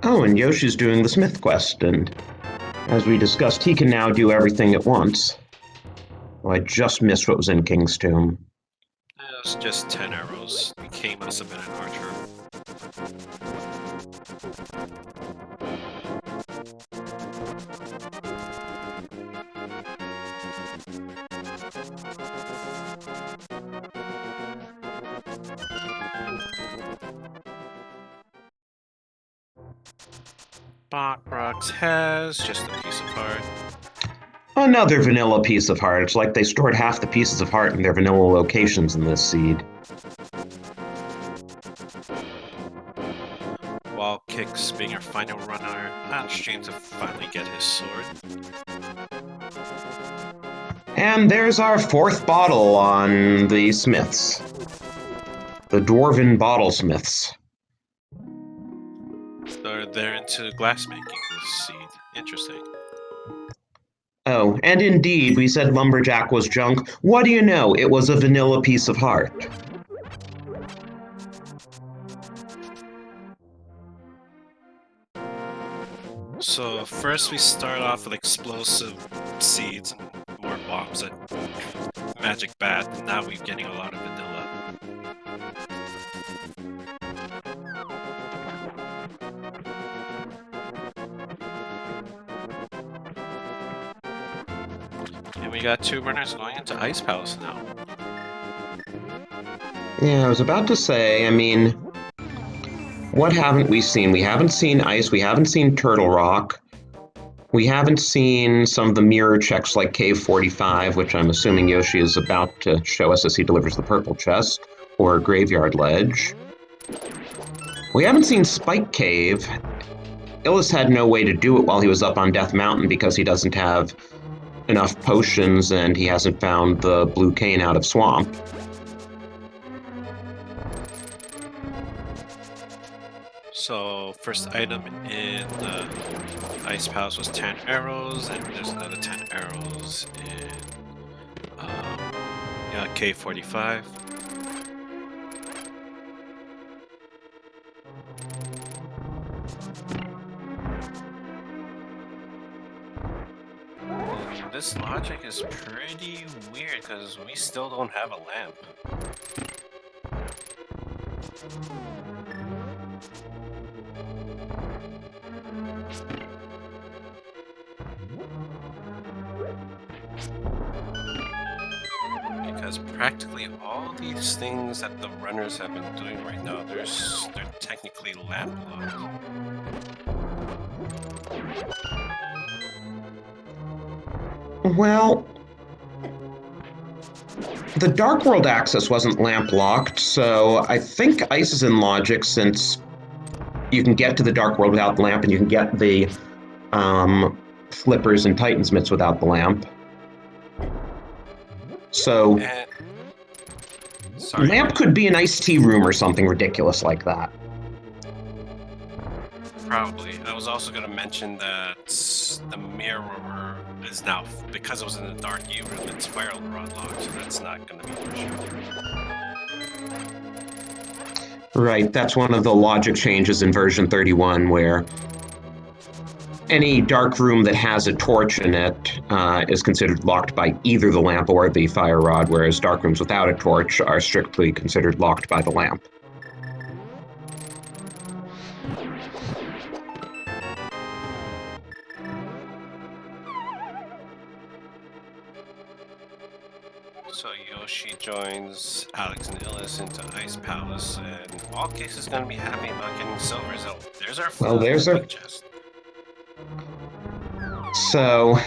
Oh, and Yoshi's doing the Smith quest, and as we discussed, he can now do everything at once. Oh, I just missed what was in King's Tomb. It was just 10 arrows. K must have been an archer. Bokrux has just a piece of heart. Another vanilla piece of heart. It's like they stored half the pieces of heart in their vanilla locations in this seed. Wall kicks being our final runner. Allows James to finally get his sword. And there's our fourth bottle on the Smiths. The Dwarven Bottlesmiths. So they're into glassmaking this seed. Interesting. Oh, and indeed, we said Lumberjack was junk. What do you know? It was a vanilla piece of heart. So first we start off with explosive seeds and more bombs at Magic Bat, and now we're getting a lot of vanilla. And we got 2 runners going into Ice Palace now. Yeah, I was about to say, I mean, what haven't we seen? We haven't seen Ice, we haven't seen Turtle Rock, we haven't seen some of the mirror checks like Cave 45, which I'm assuming Yoshi is about to show us as he delivers the purple chest, or Graveyard Ledge. We haven't seen Spike Cave. Illis had no way to do it while he was up on Death Mountain because he doesn't have enough potions and he hasn't found the blue cane out of Swamp. So first item in the Ice Palace was 10 arrows, and there's another 10 arrows in K45. This logic is pretty weird because we still don't have a lamp. Because practically all these things that the runners have been doing right now, they're technically lamp locked. Well, the Dark World access wasn't lamp locked, so I think Ice is in logic since you can get to the Dark World without the lamp and you can get the Flippers and Titan's Mitts without the lamp. So, lamp could be an iced tea room or something ridiculous like that. Probably. I was also going to mention that the mirror is now, because it was in the dark E room, it's Spiral Rod locked, so that's not going to be an issue. Right, that's one of the logic changes in version 31 where any dark room that has a torch in it is considered locked by either the lamp or the fire rod, whereas dark rooms without a torch are strictly considered locked by the lamp. So Yoshi joins Alex and Illis into Ice Palace, and Wallcase is going to be happy about getting silver. So there's our chest. So,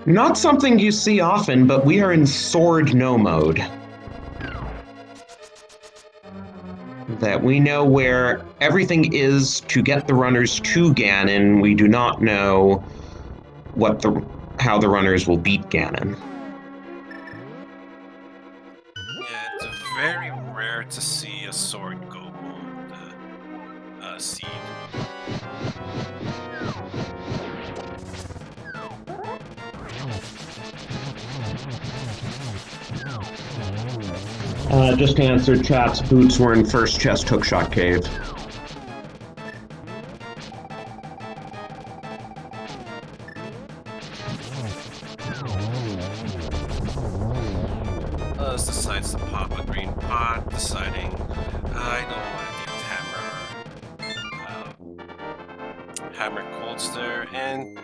not something you see often, but we are in Sword No mode. That we know where everything is to get the runners to Ganon. We do not know how the runners will beat Ganon. Yeah, it's very rare to see a sword go gold seed. Just to answer chat's boots were in first chest hookshot cave. Hammer Coldster and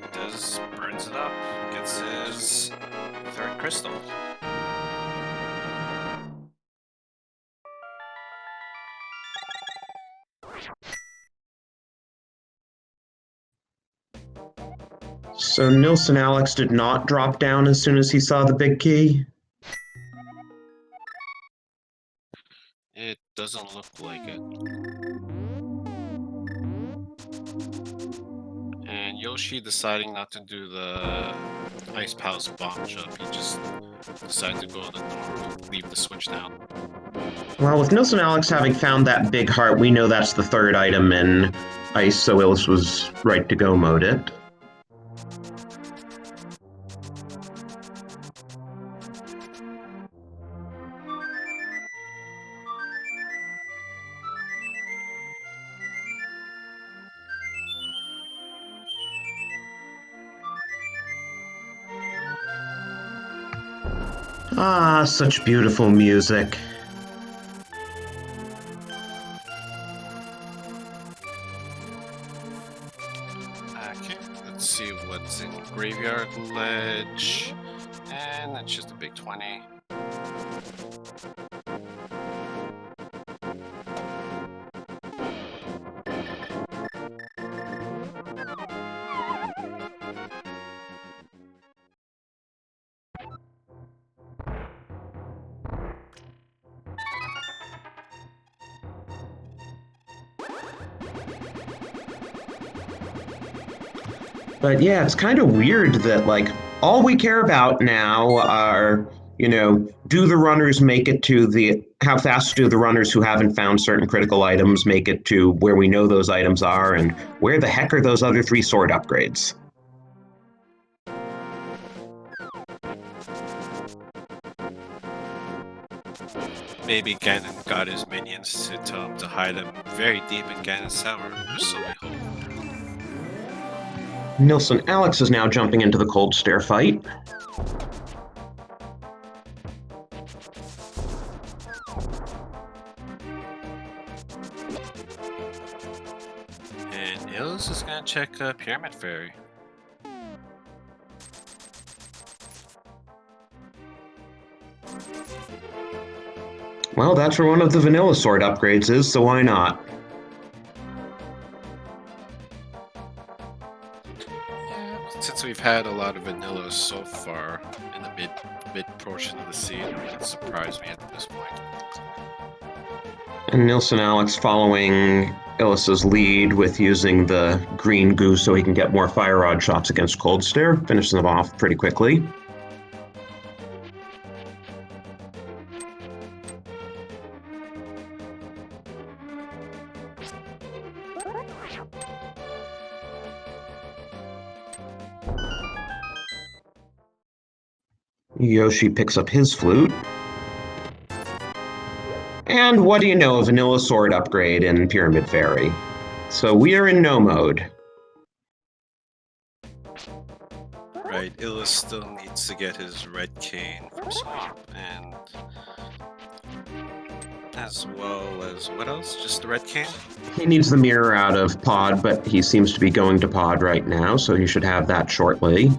burns it up. Gets his third crystal. So Nilson Alex did not drop down as soon as he saw the big key? It doesn't look like it. And Yoshi deciding not to do the Ice Palace bomb jump. He just decided to go the normal, leave the switch down. Well, with Nilson Alex having found that big heart, we know that's the third item in Ice, so Illis was right to go mode it. Ah, such beautiful music. Okay, let's see what's in Graveyard Ledge. And it's just a big 20. But yeah, it's kind of weird that, like, all we care about now are, do the runners make it to how fast do the runners who haven't found certain critical items make it to where we know those items are, and where the heck are those other 3 sword upgrades? Maybe Ganon got his minions to tell him to hide them very deep in Ganon's tower, or so we hope. Nilson Alex is now jumping into the cold stare fight. And Illis is gonna check Pyramid Fairy. Well, that's where one of the vanilla sword upgrades is, so why not? Since we've had a lot of vanilla so far in the mid portion of the scene, it wouldn't surprise me at this point. And Nilson Alex following Illis's lead with using the green goo so he can get more fire rod shots against Cold Stare, finishing them off pretty quickly. Yoshi picks up his flute. And what do you know, a vanilla sword upgrade in Pyramid Fairy. So we are in no mode. Right, Illis still needs to get his red cane from Swamp, and as well as what else? Just the red cane? He needs the mirror out of Pod, but he seems to be going to Pod right now, so he should have that shortly.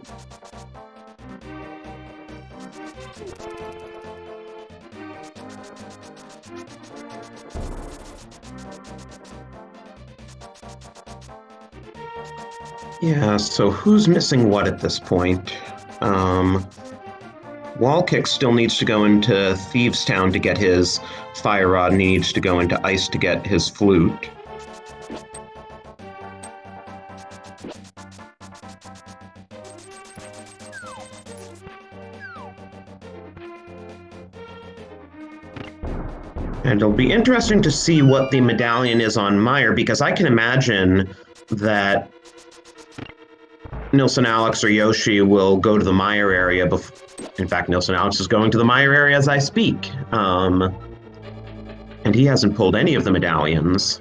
Yeah, so who's missing what at this point? Wallkick still needs to go into Thieves Town to get his Fire Rod, and he needs to go into Ice to get his flute. And it'll be interesting to see what the medallion is on Meyer, because I can imagine that Nilson Alex or Yoshi will go to the Meyer area. In fact, Nilson Alex is going to the Meyer area as I speak. And he hasn't pulled any of the medallions.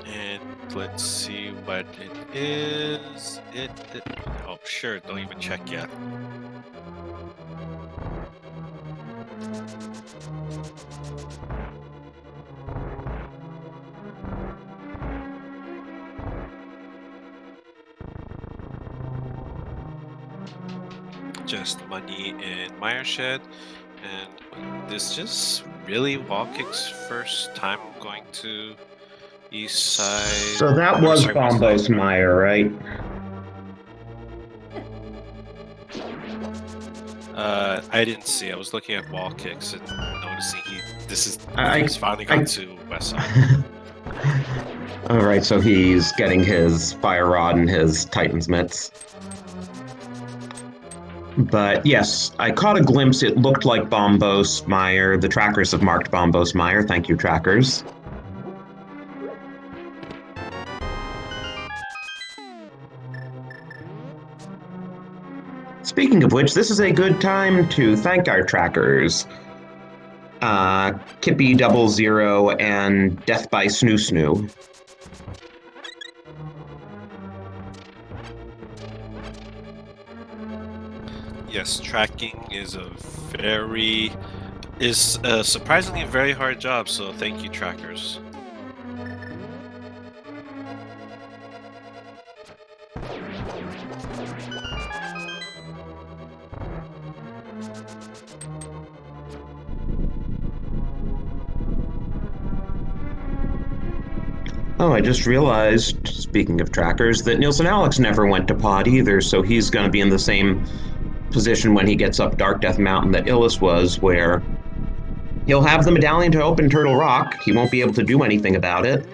And let's see what it is. Oh, sure, don't even check yet. just money in Mire Shed, and this just really Wallkick's first time going to east side. So that or, was sorry, west side. Bombos Meyer, right? I didn't see. I was looking at Wallkicks and noticing he's finally I- gone to west side. All right, so he's getting his Fire Rod and his Titan's Mitts. But yes, I caught a glimpse. It looked like Bombos Meyer. The trackers have marked Bombos Meyer. Thank you, trackers. Speaking of which, this is a good time to thank our trackers. Kippy 00 and Death by Snoo Snoo. Yes, tracking is a surprisingly very hard job, so thank you, trackers. Oh, I just realized, speaking of trackers, that Nielsen Alex never went to pod either, so he's going to be in the same position when he gets up Dark Death Mountain that Illis was, where he'll have the medallion to open Turtle Rock. He won't be able to do anything about it.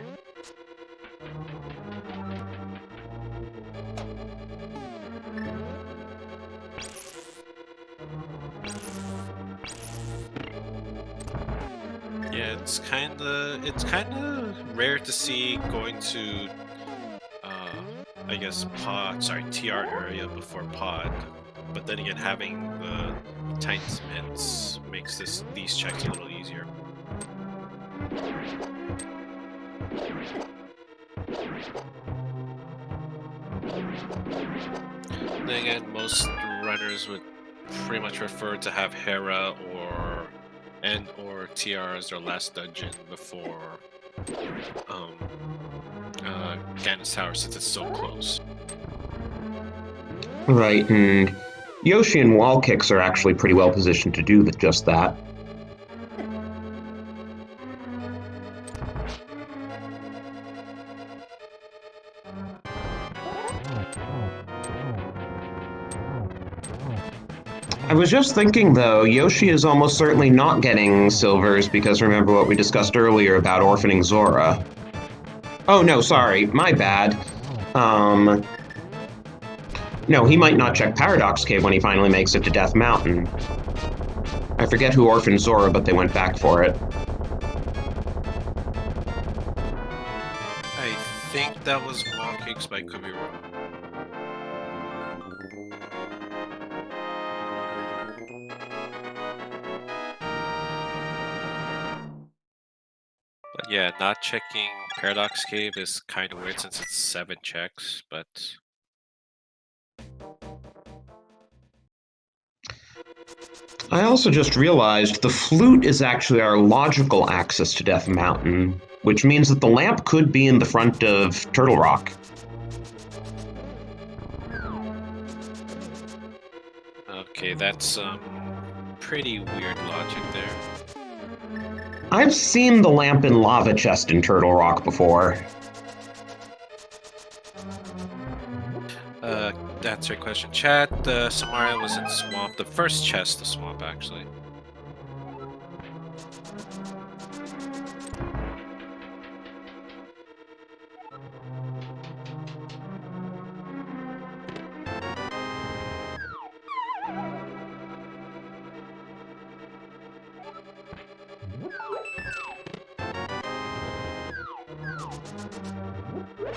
Yeah, it's kind of rare to see going to, I guess TR area before pod. But then again, having the Titan's Mitts makes these checks a little easier. Then again, most runners would pretty much prefer to have Hera or TR as their last dungeon before Ganon's Tower, since it's so close. Right, and Yoshi and Wall Kicks are actually pretty well positioned to do just that. I was just thinking, though, Yoshi is almost certainly not getting silvers because remember what we discussed earlier about orphaning Zora. Oh, no, sorry, my bad. No, he might not check Paradox Cave when he finally makes it to Death Mountain. I forget who orphaned Zora, but they went back for it. I think that was Wallkicks, but I could be wrong. But yeah, not checking Paradox Cave is kind of weird since it's 7 checks, but... I also just realized the flute is actually our logical access to Death Mountain, which means that the lamp could be in the front of Turtle Rock. Okay, that's pretty weird logic there. I've seen the lamp in Lava Chest in Turtle Rock before. To answer your question, chat, Samara was in Swamp, the first chest of Swamp, actually.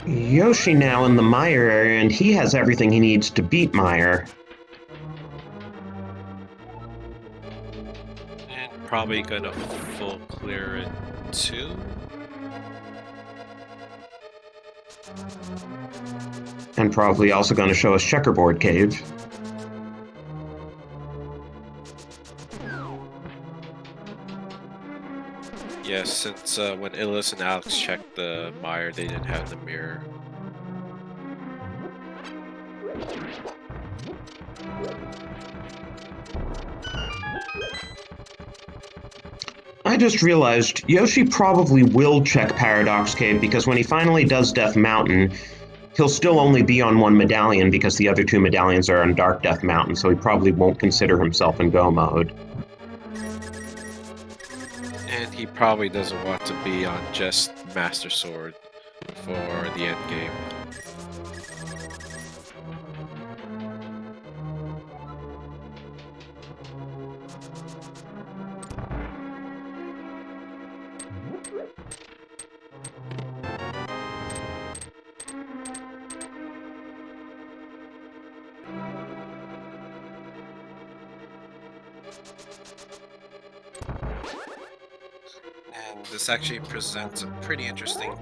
Yoshi now in the Mire area, and he has everything he needs to beat Mire. And probably gonna full clear it too. And probably also going to show us Checkerboard Cave. Yes, since when Illis and Alex checked the Mire, they didn't have the mirror. I just realized Yoshi probably will check Paradox Cave because when he finally does Death Mountain, he'll still only be on one medallion because the other two medallions are on Dark Death Mountain, so he probably won't consider himself in Go mode. And he probably doesn't want to be on just Master Sword for the end game. And this actually presents a pretty interesting,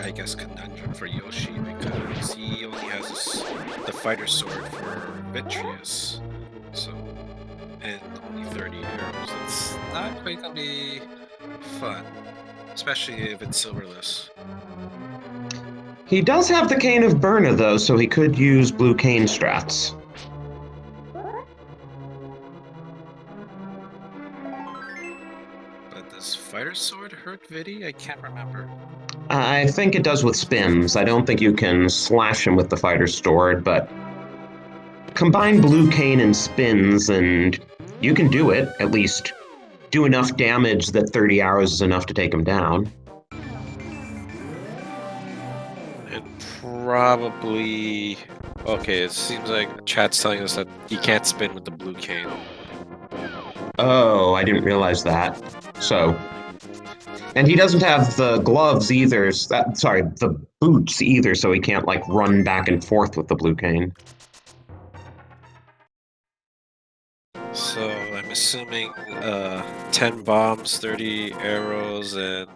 I guess, conundrum for Yoshi because he only has the fighter sword for Vitreous, so and only 30 arrows. It's not quite gonna be fun, especially if it's silverless. He does have the Cane of Burna, though, so he could use blue cane strats. But does fighter sword hurt Vidi? I can't remember. I think it does with spins. I don't think you can slash him with the fighter sword, but combine blue cane and spins, and you can do it. At least do enough damage that 30 arrows is enough to take him down. And probably... Okay, it seems like chat's telling us that he can't spin with the blue cane. Oh, I didn't realize that. So... And he doesn't have the gloves either, sorry, the boots either, so he can't, like, run back and forth with the blue cane. So I'm assuming 10 bombs, 30 arrows, and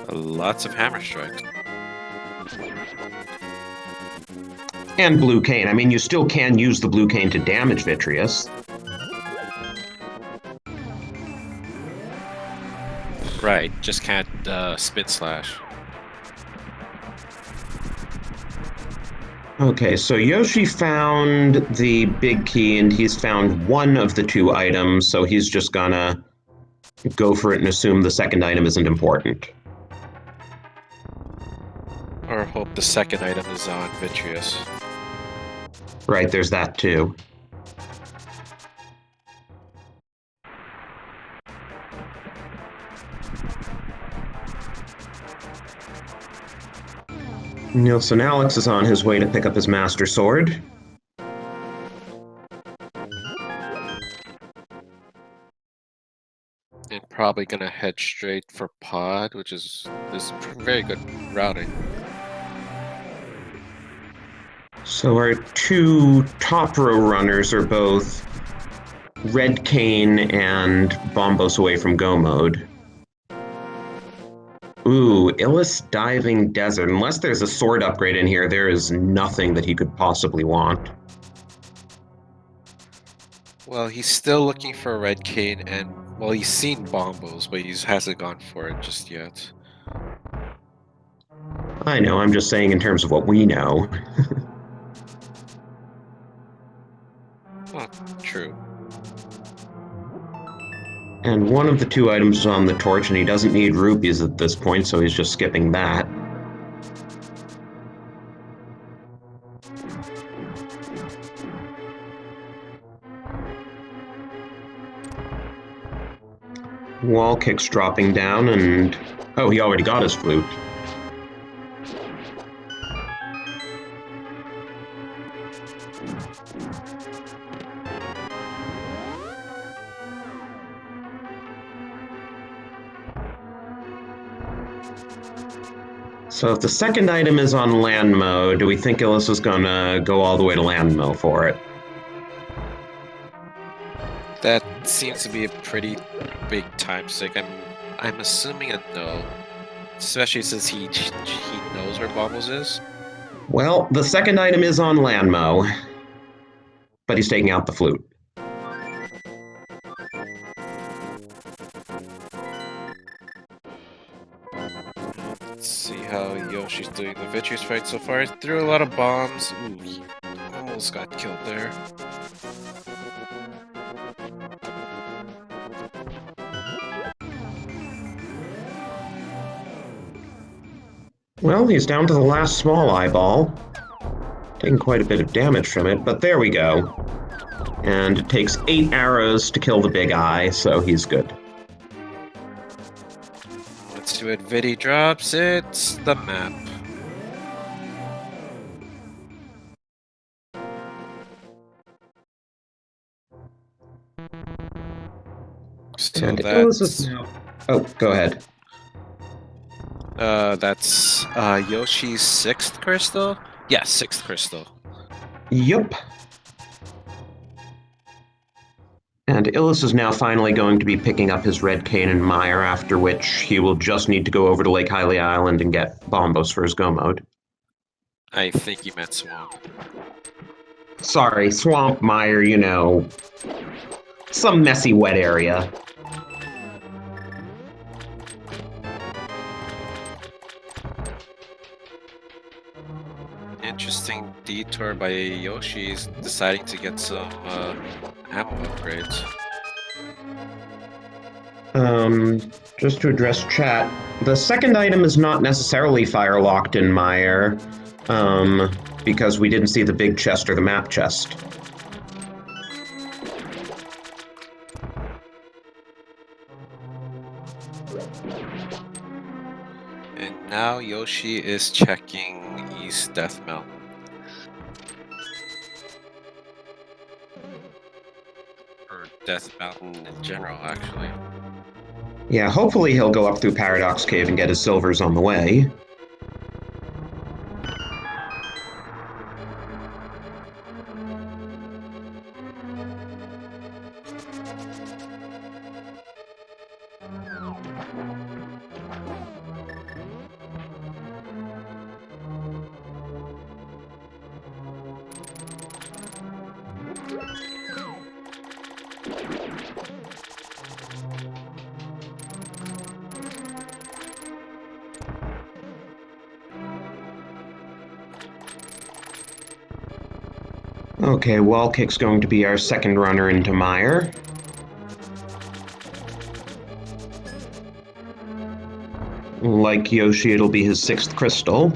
lots of hammer strike. And blue cane. I mean, you still can use the blue cane to damage Vitreous. Right, just can't spin slash. Okay, so Yoshi found the big key, and he's found one of the two items, so he's just gonna go for it and assume the second item isn't important. Or hope the second item is on Vitreous. Right, there's that too. Nielsen Alex is on his way to pick up his Master Sword. And probably gonna head straight for Pod, which is very good routing. So our two top row runners are both Red Cane and Bombos away from Go mode. Ooh, Illis Diving Desert. Unless there's a sword upgrade in here, there is nothing that he could possibly want. Well, he's still looking for a Red Cane, and, well, he's seen Bombos, but he hasn't gone for it just yet. I know, I'm just saying in terms of what we know. Oh, true. And one of the two items is on the torch, and he doesn't need rupees at this point, so he's just skipping that. Wall kick's dropping down, and... oh, he already got his flute. So if the second item is on land mode, do we think Illis is gonna go all the way to land mode for it? That seems to be a pretty big time sink. I'm assuming a no, especially since he knows where Bombos is. Well, the second item is on Landmo, but he's taking out the flute. Let's see how Yoshi's doing the Vitreous fight so far. He threw a lot of bombs. Ooh, he almost got killed there. Well, he's down to the last small eyeball. Taking quite a bit of damage from it, but there we go. And it takes 8 arrows to kill the big eye, so he's good. Let's see what Vidi drops. It's the map. So And Illis is that's now... Oh, go ahead. that's Yoshi's 6th crystal? Yeah, 6th crystal. Yup. And Illis is now finally going to be picking up his red cane and mire, after which he will just need to go over to Lake Hylia Island and get Bombos for his go mode. I think you meant swamp. Sorry, swamp, mire, you know, some messy wet area. Interesting detour by Yoshi's deciding to get some ammo upgrades. Just to address chat, the second item is not necessarily fire locked in mire, because we didn't see the big chest or the map chest. And now Yoshi is checking East Death Mountain. Or Death Mountain in general, actually. Yeah, hopefully he'll go up through Paradox Cave and get his silvers on the way. Okay, Wall Kick's going to be our second runner into mire. Like Yoshi, it'll be his 6th crystal.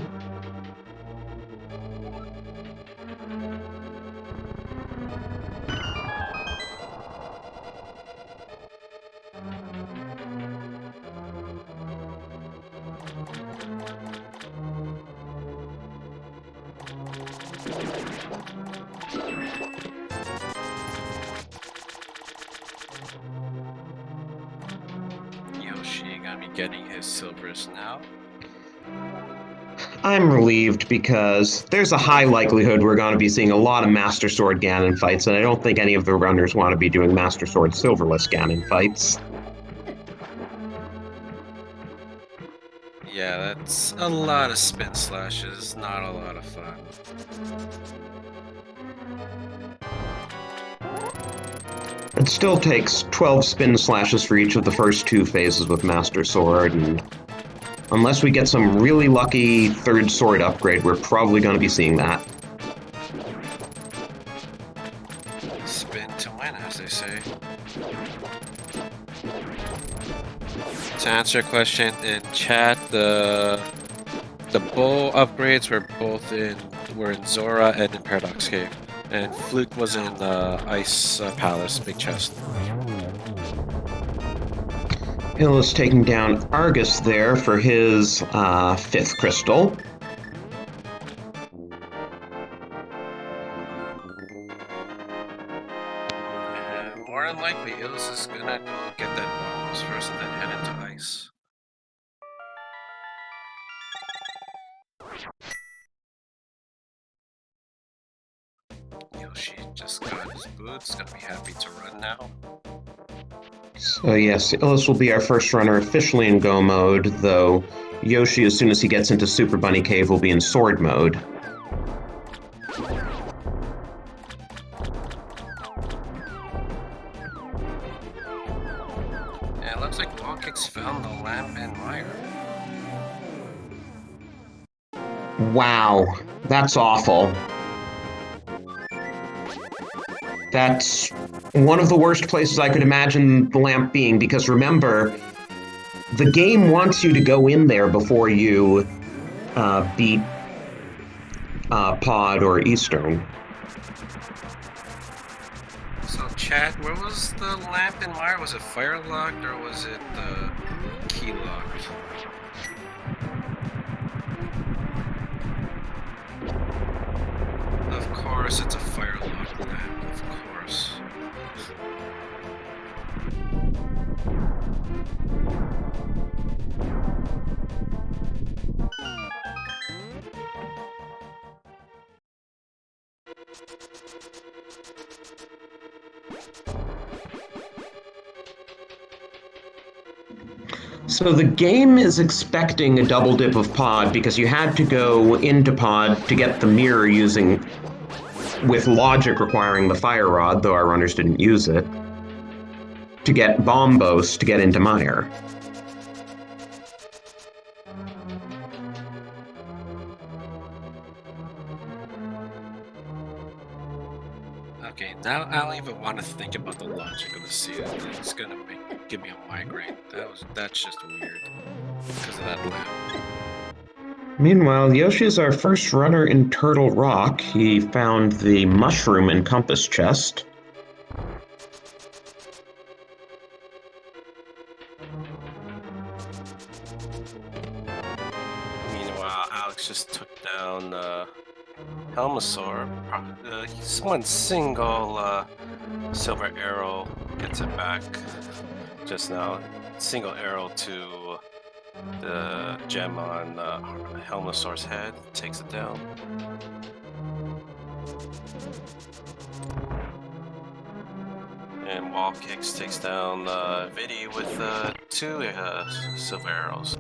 Yoshi gonna be getting his silvers now. I'm relieved because there's a high likelihood we're going to be seeing a lot of Master Sword Ganon fights, and I don't think any of the runners want to be doing Master Sword Silverless Ganon fights. Yeah, that's a lot of spin slashes, not a lot of fun. It still takes 12 spin slashes for each of the first 2 phases with Master Sword, and unless we get some really lucky 3rd sword upgrade, we're probably going to be seeing that. Spin to win, as they say. To answer your question in chat, the bow upgrades were in Zora and in Paradox Cave, and Fluke was in the Ice Palace big chest. Illis taking down Argus there for his 5th crystal. And more than likely, Illis is gonna go get that bonus first and then head into Ice. Yoshi just got his boots, gonna be happy to run now. So yes, Illis will be our first runner officially in Go mode, though Yoshi, as soon as he gets into Super Bunny Cave, will be in Sword mode. And it looks like Wallkick's found the lamp and mire. Wow, that's awful. That's one of the worst places I could imagine the lamp being, because remember, the game wants you to go in there before you beat Pod or Eastern. So, chat, where was the lamp in wire? Was it fire locked or was it key locked? Of course, it's a fire locked lamp. Of course. So the game is expecting a double dip of Pod because you had to go into Pod to get the mirror using, with logic requiring the fire rod, though our runners didn't use it, to get Bombos to get into Mire. Okay, now I don't even want to think about the logic of the scene. It's gonna give me a migraine. That's just weird because of that lamp. Meanwhile, Yoshi's our first runner in Turtle Rock. He found the mushroom and compass chest. Meanwhile, Alex just took down Helmasaur. One single silver arrow gets it back just now. Single arrow to the gem on Helmasaur's head takes it down. And Wall Kicks takes down Vidi with 2 silver arrows.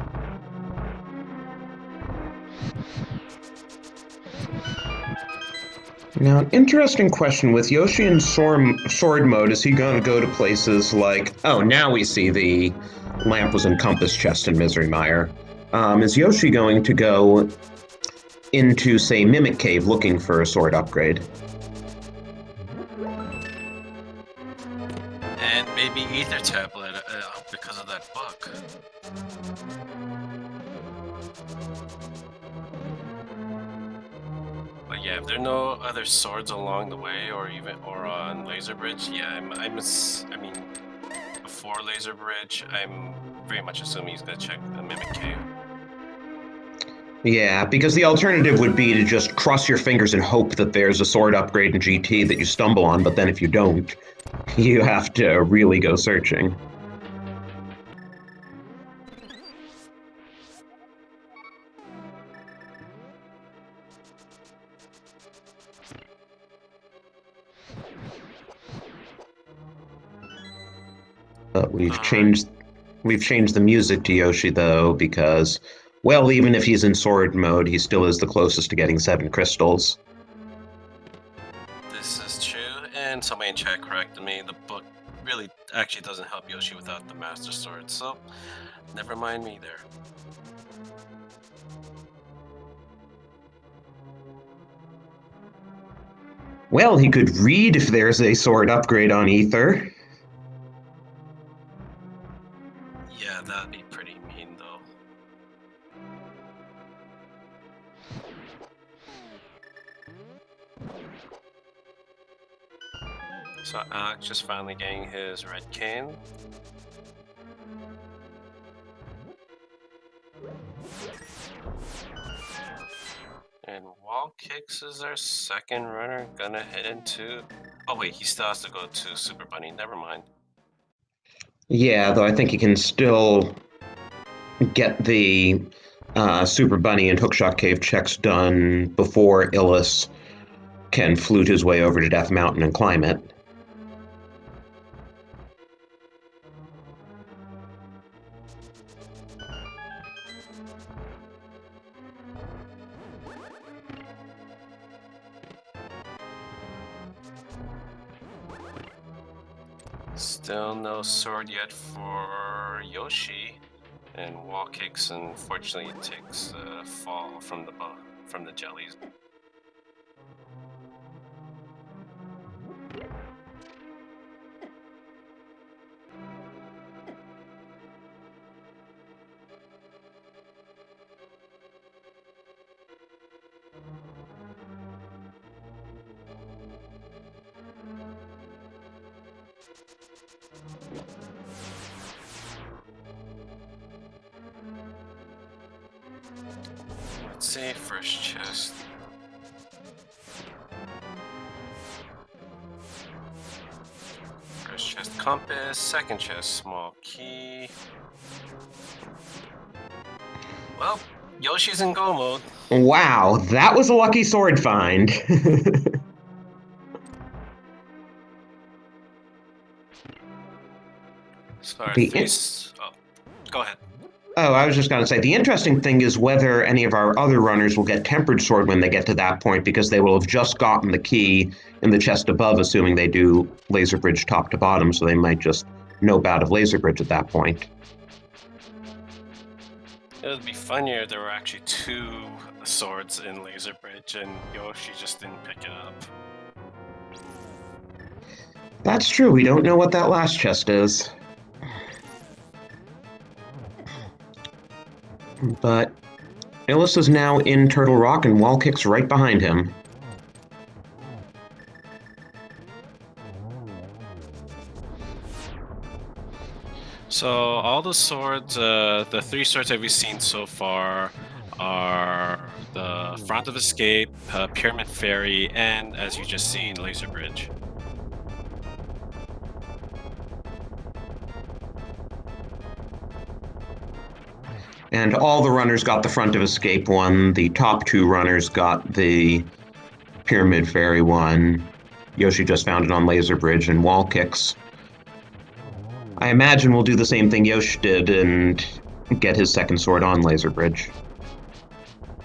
Now, an interesting question with Yoshi in sword mode, is he going to go to places like, oh, now we see the lamp was in compass chest in Misery Mire. Is Yoshi going to go into, say, Mimic Cave looking for a sword upgrade? And maybe Ether Tablet because of that book. But yeah, if there are no other swords along the way, or on Laser Bridge, yeah, I mean, before Laser Bridge, I'm very much assuming he's gonna check the Mimic Cave. Yeah, because the alternative would be to just cross your fingers and hope that there's a sword upgrade in GT that you stumble on, but then if you don't, you have to really go searching. But we've changed the music to Yoshi though, because, well, even if he's in sword mode, he still is the closest to getting 7 crystals. This is true, and somebody in chat corrected me. The book really actually doesn't help Yoshi without the Master Sword, so never mind me there. Well, he could read if there's a sword upgrade on Ether. Yeah, that'd be pretty mean though. So Alex just finally getting his red cane. And Wall Kicks is our second runner, gonna head into... Oh wait, he still has to go to Super Bunny, never mind. Yeah, though I think he can still get the Super Bunny and Hookshot Cave checks done before Illus can flute his way over to Death Mountain and climb it. Still no sword yet for Yoshi, and Wall Kicks unfortunately takes a fall from the jellies. Let's see, first chest. First chest compass, second chest small key. Well, Yoshi's in go mode. Wow, that was a lucky sword find. Sorry, The oh, go ahead. Oh, I was just going to say, the interesting thing is whether any of our other runners will get Tempered Sword when they get to that point, because they will have just gotten the key in the chest above, assuming they do Laser Bridge top to bottom, so they might just nope out of Laser Bridge at that point. It would be funnier if there were actually 2 swords in Laser Bridge and Yoshi just didn't pick it up. That's true, we don't know what that last chest is. But Illis is now in Turtle Rock and Wall Kick's right behind him. So all the swords, the 3 swords that we've seen so far are the Front of Escape, Pyramid Fairy, and as you just seen, Laser Bridge. And all the runners got the Front of Escape one. The top 2 runners got the Pyramid Fairy one. Yoshi just found it on Laser Bridge and Wall Kicks. I imagine we'll do the same thing Yoshi did and get his second sword on Laser Bridge.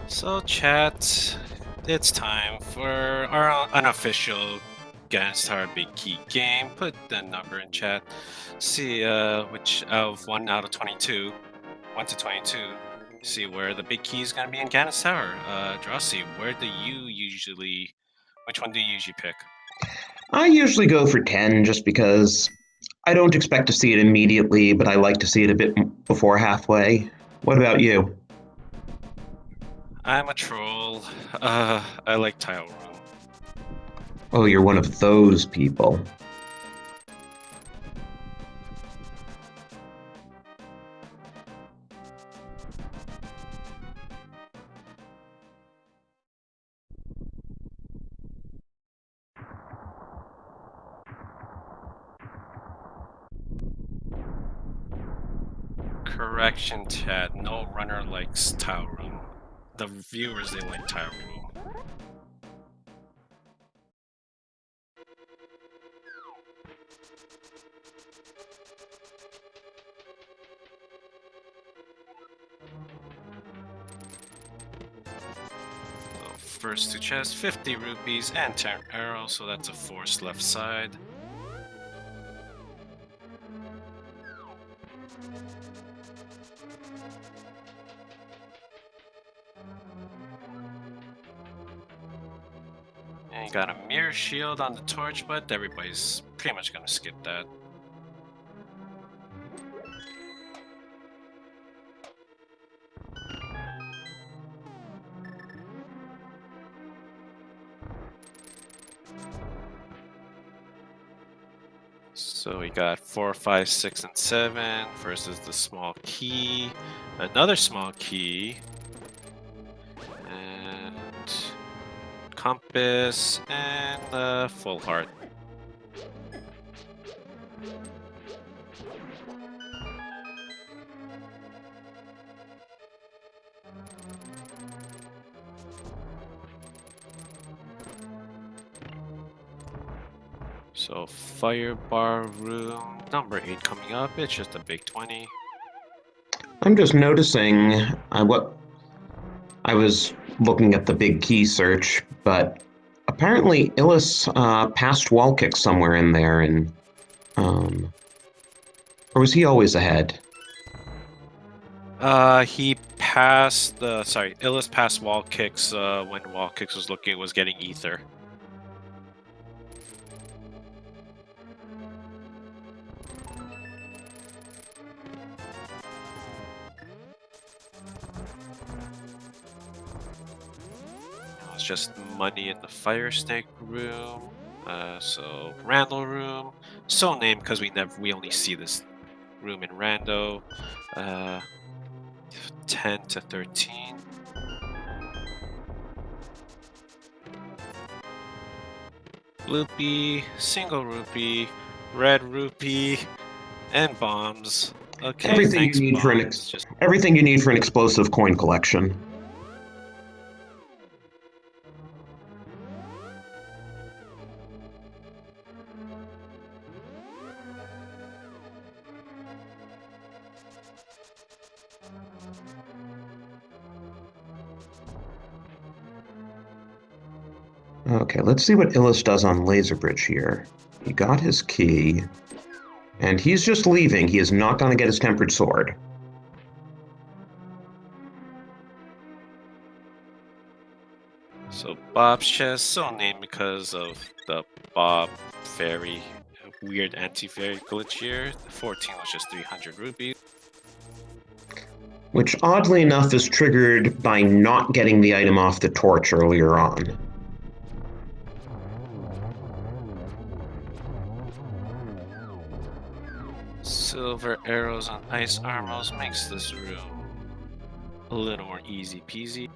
So chat, it's time for our unofficial Guess Our Big Key game. Put the number in chat. See which of 1 out of 22, 1 to 22, see where the big key is going to be in Ganis Tower. Drosy, which one do you usually pick? I usually go for 10 just because I don't expect to see it immediately, but I like to see it a bit before halfway. What about you? I'm a troll. I like tile room. Oh, you're one of those people. Correction, chat. No runner likes tile room. The viewers, they like tile room. First 2 chests, 50 rupees and 10 arrows, so that's a force left side. And you got a mirror shield on the torch, but everybody's pretty much gonna skip that. So we got 4, 5, 6, and 7 versus the small key, another small key, and compass, and the full heart. So fire bar room number 8 coming up. It's just a big 20. I'm just noticing what I was looking at the big key search, but apparently Illis passed Wall Kick somewhere in there, and or was he always ahead? He passed the Illis passed Wall Kicks when Wall Kicks was getting ether. It's just money in the fire snake room. So Randall room, so named because we only see this room in Rando. 10 to 13. Loopy, single rupee, red rupee, and bombs. Okay, Everything thanks, you need for bombs. everything you need for an explosive coin collection. Okay, let's see what Illis does on Laser Bridge here. He got his key, and he's just leaving. He is not going to get his Tempered Sword. So Bob's chest, so named because of the Bob Fairy weird anti-fairy glitch here. 14 was just 300 rupees. Which, oddly enough, is triggered by not getting the item off the torch earlier on. Silver arrows on ice armors makes this room a little more easy peasy.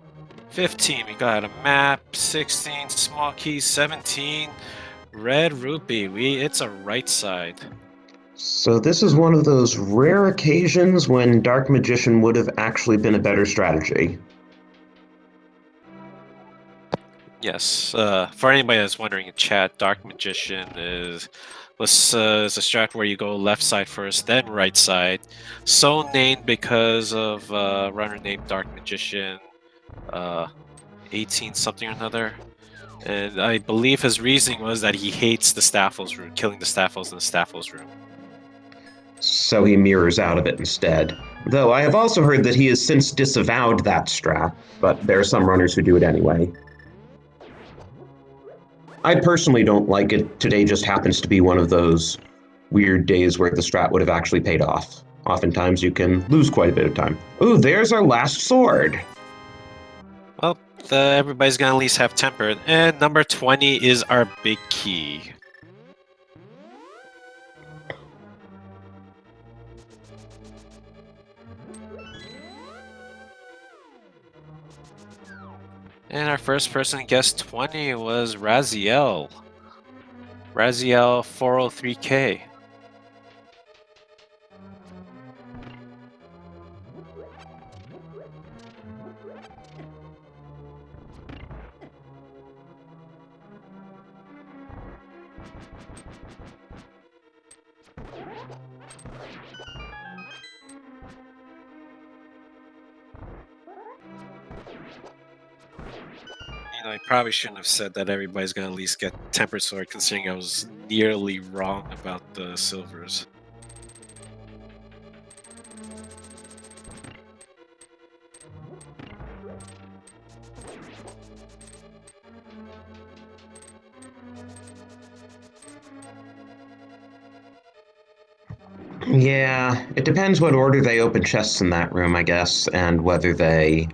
15, we got a map. 16, small keys. 17, red rupee. It's a right side. So this is one of those rare occasions when Dark Magician would have actually been a better strategy. Yes, for anybody that's wondering in chat, Dark Magician is a strat where you go left side first, then right side. So named because of a runner named Dark Magician, 18 something or another. And I believe his reasoning was that he hates the Staffels room, killing the Staffels in the Staffels room. So he mirrors out of it instead. Though I have also heard that he has since disavowed that strat, but there are some runners who do it anyway. I personally don't like it. Today just happens to be one of those weird days where the strat would have actually paid off. Oftentimes you can lose quite a bit of time. Ooh, there's our last sword. Well, everybody's gonna at least have tempered. And number 20 is our big key. And our first person to guess 20 was Raziel. Raziel 403K. I probably shouldn't have said that everybody's gonna at least get Tempered Sword, considering I was nearly wrong about the silvers. Yeah, it depends what order they open chests in that room, I guess, and whether they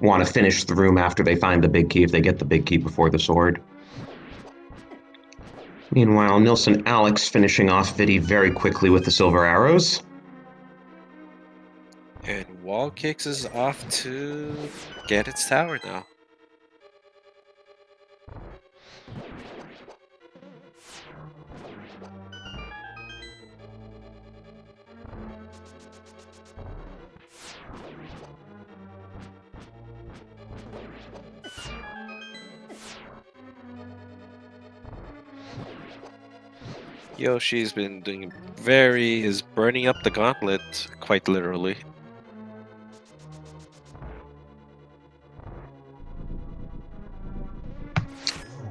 want to finish the room after they find the big key, if they get the big key before the sword. Meanwhile, Nilsson Alex finishing off Viddy very quickly with the silver arrows. And Wall Kicks is off to get its tower now. Yoshi's been doing is burning up the gauntlet, quite literally.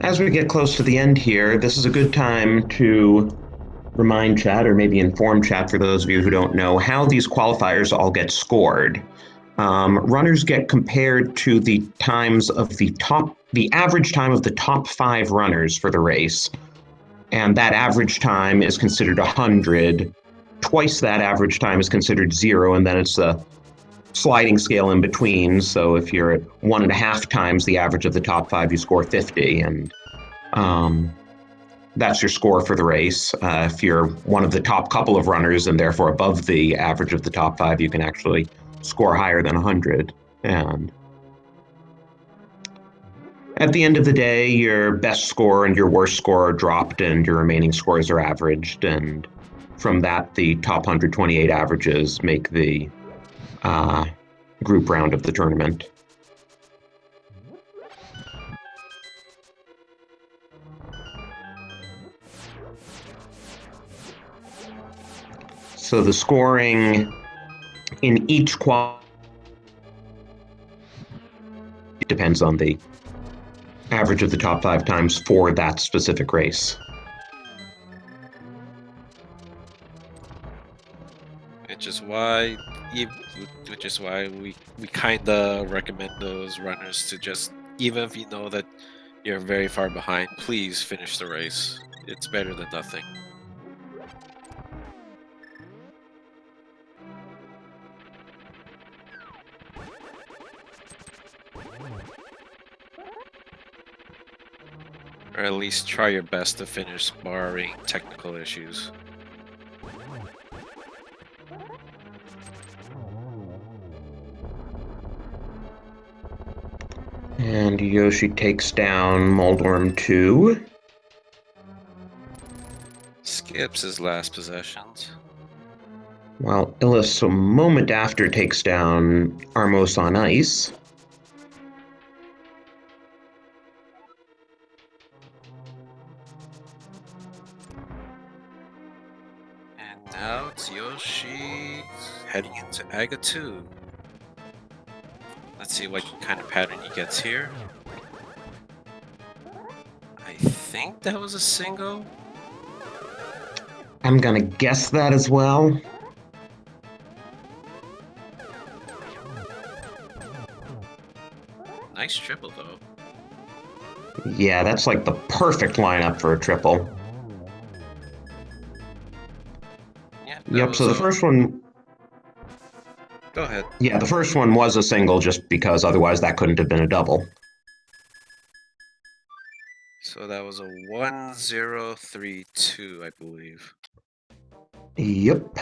As we get close to the end here, this is a good time to remind chat, or maybe inform chat for those of you who don't know, how these qualifiers all get scored. Runners get compared to the times of the average time of the top 5 runners for the race. And that average time is considered 100. Twice that average time is considered 0, and then it's a sliding scale in between. So if you're at 1.5 times the average of the top 5, you score 50. And that's your score for the race. If you're one of the top couple of runners and therefore above the average of the top 5, you can actually score higher than 100. And at the end of the day, your best score and your worst score are dropped and your remaining scores are averaged. And from that, the top 128 averages make the group round of the tournament. So the scoring in each depends on the average of the top 5 times for that specific race. Which is why we kind of recommend those runners to just, even if you know that you're very far behind, please finish the race. It's better than nothing. Or at least try your best to finish, barring technical issues. And Yoshi takes down Moldworm 2. Skips his last possessions. While Illis a moment after takes down Armos on Ice. And now it's Yoshi heading into Aga 2. Let's see what kind of pattern he gets here. I think that was a single. I'm gonna guess that as well. Nice triple though. Yeah, that's like the perfect lineup for a triple. Yeah. Yep, so the first one... Go ahead. Yeah, the first one was a single just because otherwise that couldn't have been a double. So that was a 1-0-3-2, I believe. Yep.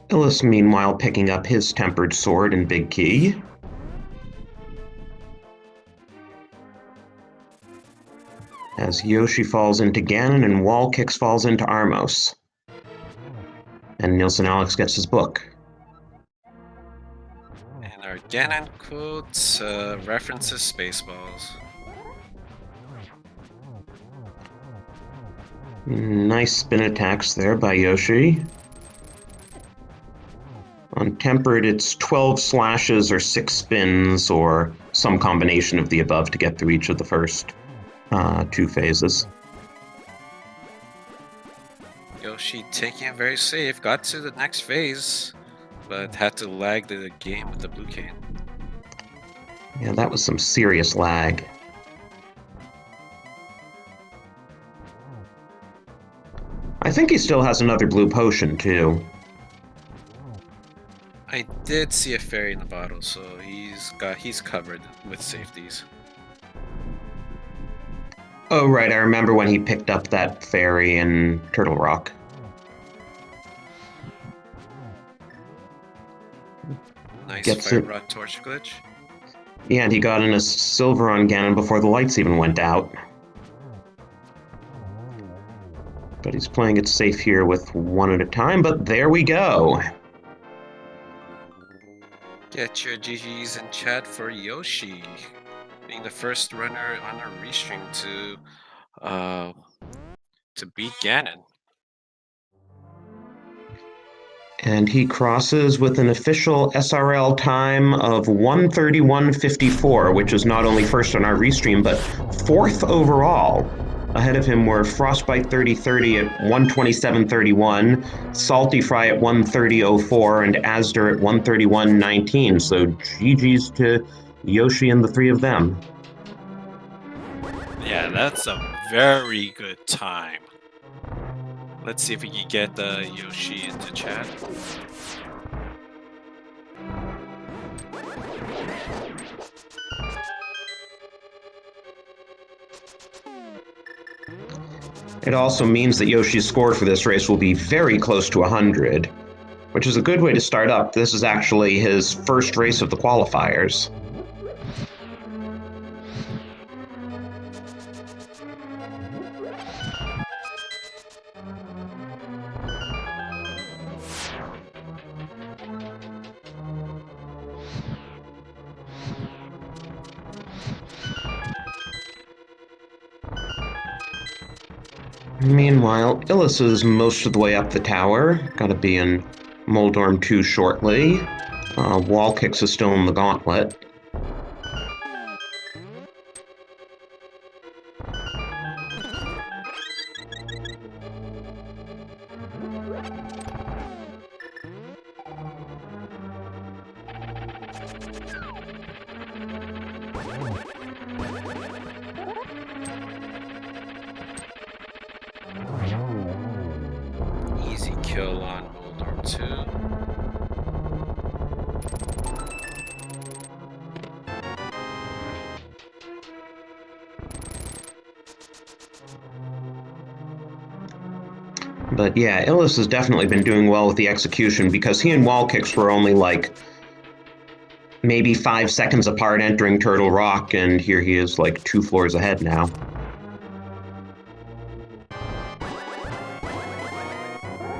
Illis, meanwhile, picking up his tempered sword and big key. As Yoshi falls into Ganon and Wall Kicks falls into Armos. And Nielsen Alex gets his book. And our Ganon quotes references Spaceballs. Nice spin attacks there by Yoshi. On tempered, it's 12 slashes or 6 spins or some combination of the above to get through each of the first 2 phases. Yoshi taking it very safe, got to the next phase, but had to lag the game with the blue cane. Yeah, that was some serious lag. I think he still has another blue potion, too. I did see a fairy in the bottle, so he's covered with safeties. Oh, right, I remember when he picked up that fairy in Turtle Rock. Nice Gets fire it. rod torch glitch. Yeah, and he got in a silver on Ganon before the lights even went out. But he's playing it safe here with one at a time, but there we go. Get your GGs in chat for Yoshi, being the first runner on a restream to beat Ganon. And he crosses with an official SRL time of 1:31:54, which is not only first on our restream, but 4th overall. Ahead of him were Frostbite 3030 at 1:27:31, Salty Fry at 1:30:04, and Asder at 1:31:19. So GG's to Yoshi and the 3 of them. Yeah, that's a very good time. Let's see if we can get Yoshi into chat. It also means that Yoshi's score for this race will be very close to 100, which is a good way to start up. This is actually his first race of the qualifiers. Meanwhile, Illis is most of the way up the tower. Gotta be in Moldorm 2 shortly. Wall Kicks is still in the gauntlet. Easy kill on Moldorm 2. But yeah, Illis has definitely been doing well with the execution because he and Wall Kicks were only like maybe 5 seconds apart entering Turtle Rock, and here he is like 2 floors ahead now.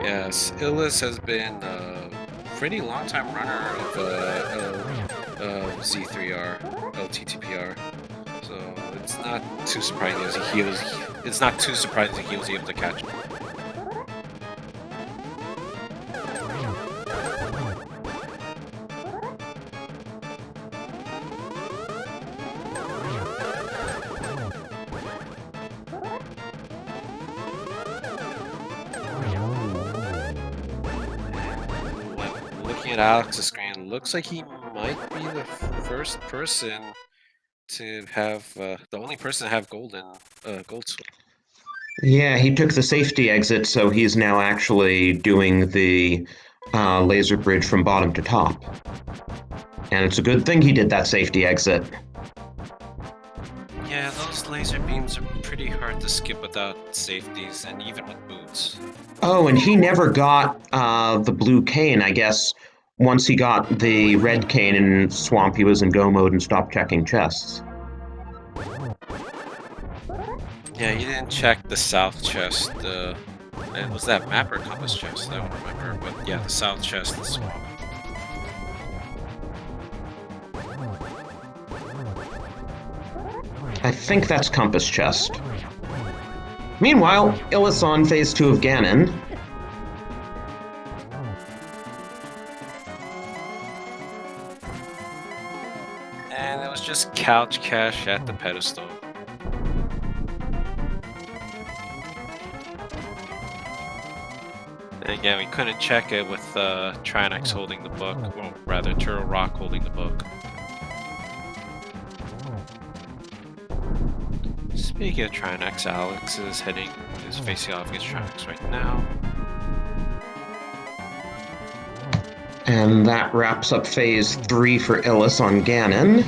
Yes, Illis has been a pretty long time runner of Z3R, ALTTPR. So it's not too surprising it's not too surprising he was able to catch him. Looking at Alex's screen, looks like he might be the first person to have the only person to have gold sword. Yeah, he took the safety exit, so he's now actually doing the laser bridge from bottom to top. And it's a good thing he did that safety exit. Yeah, those laser beams are pretty hard to skip without safeties, and even with boots. Oh, and he never got the blue cane, I guess. Once he got the red cane in Swamp, he was in go mode and stopped checking chests. Yeah, you didn't check the south chest. And was that map or compass chest? I don't remember, but yeah, the south chest is Swamp. I think that's compass chest. Meanwhile, Illis on phase 2 of Ganon. And it was just couch cash at the pedestal. And again, we couldn't check it with Trinex holding the book, or rather Turtle Rock holding the book. Speaking of Trinex, Alex is facing off against Trinex right now. And that wraps up phase 3 for Illis on Ganon.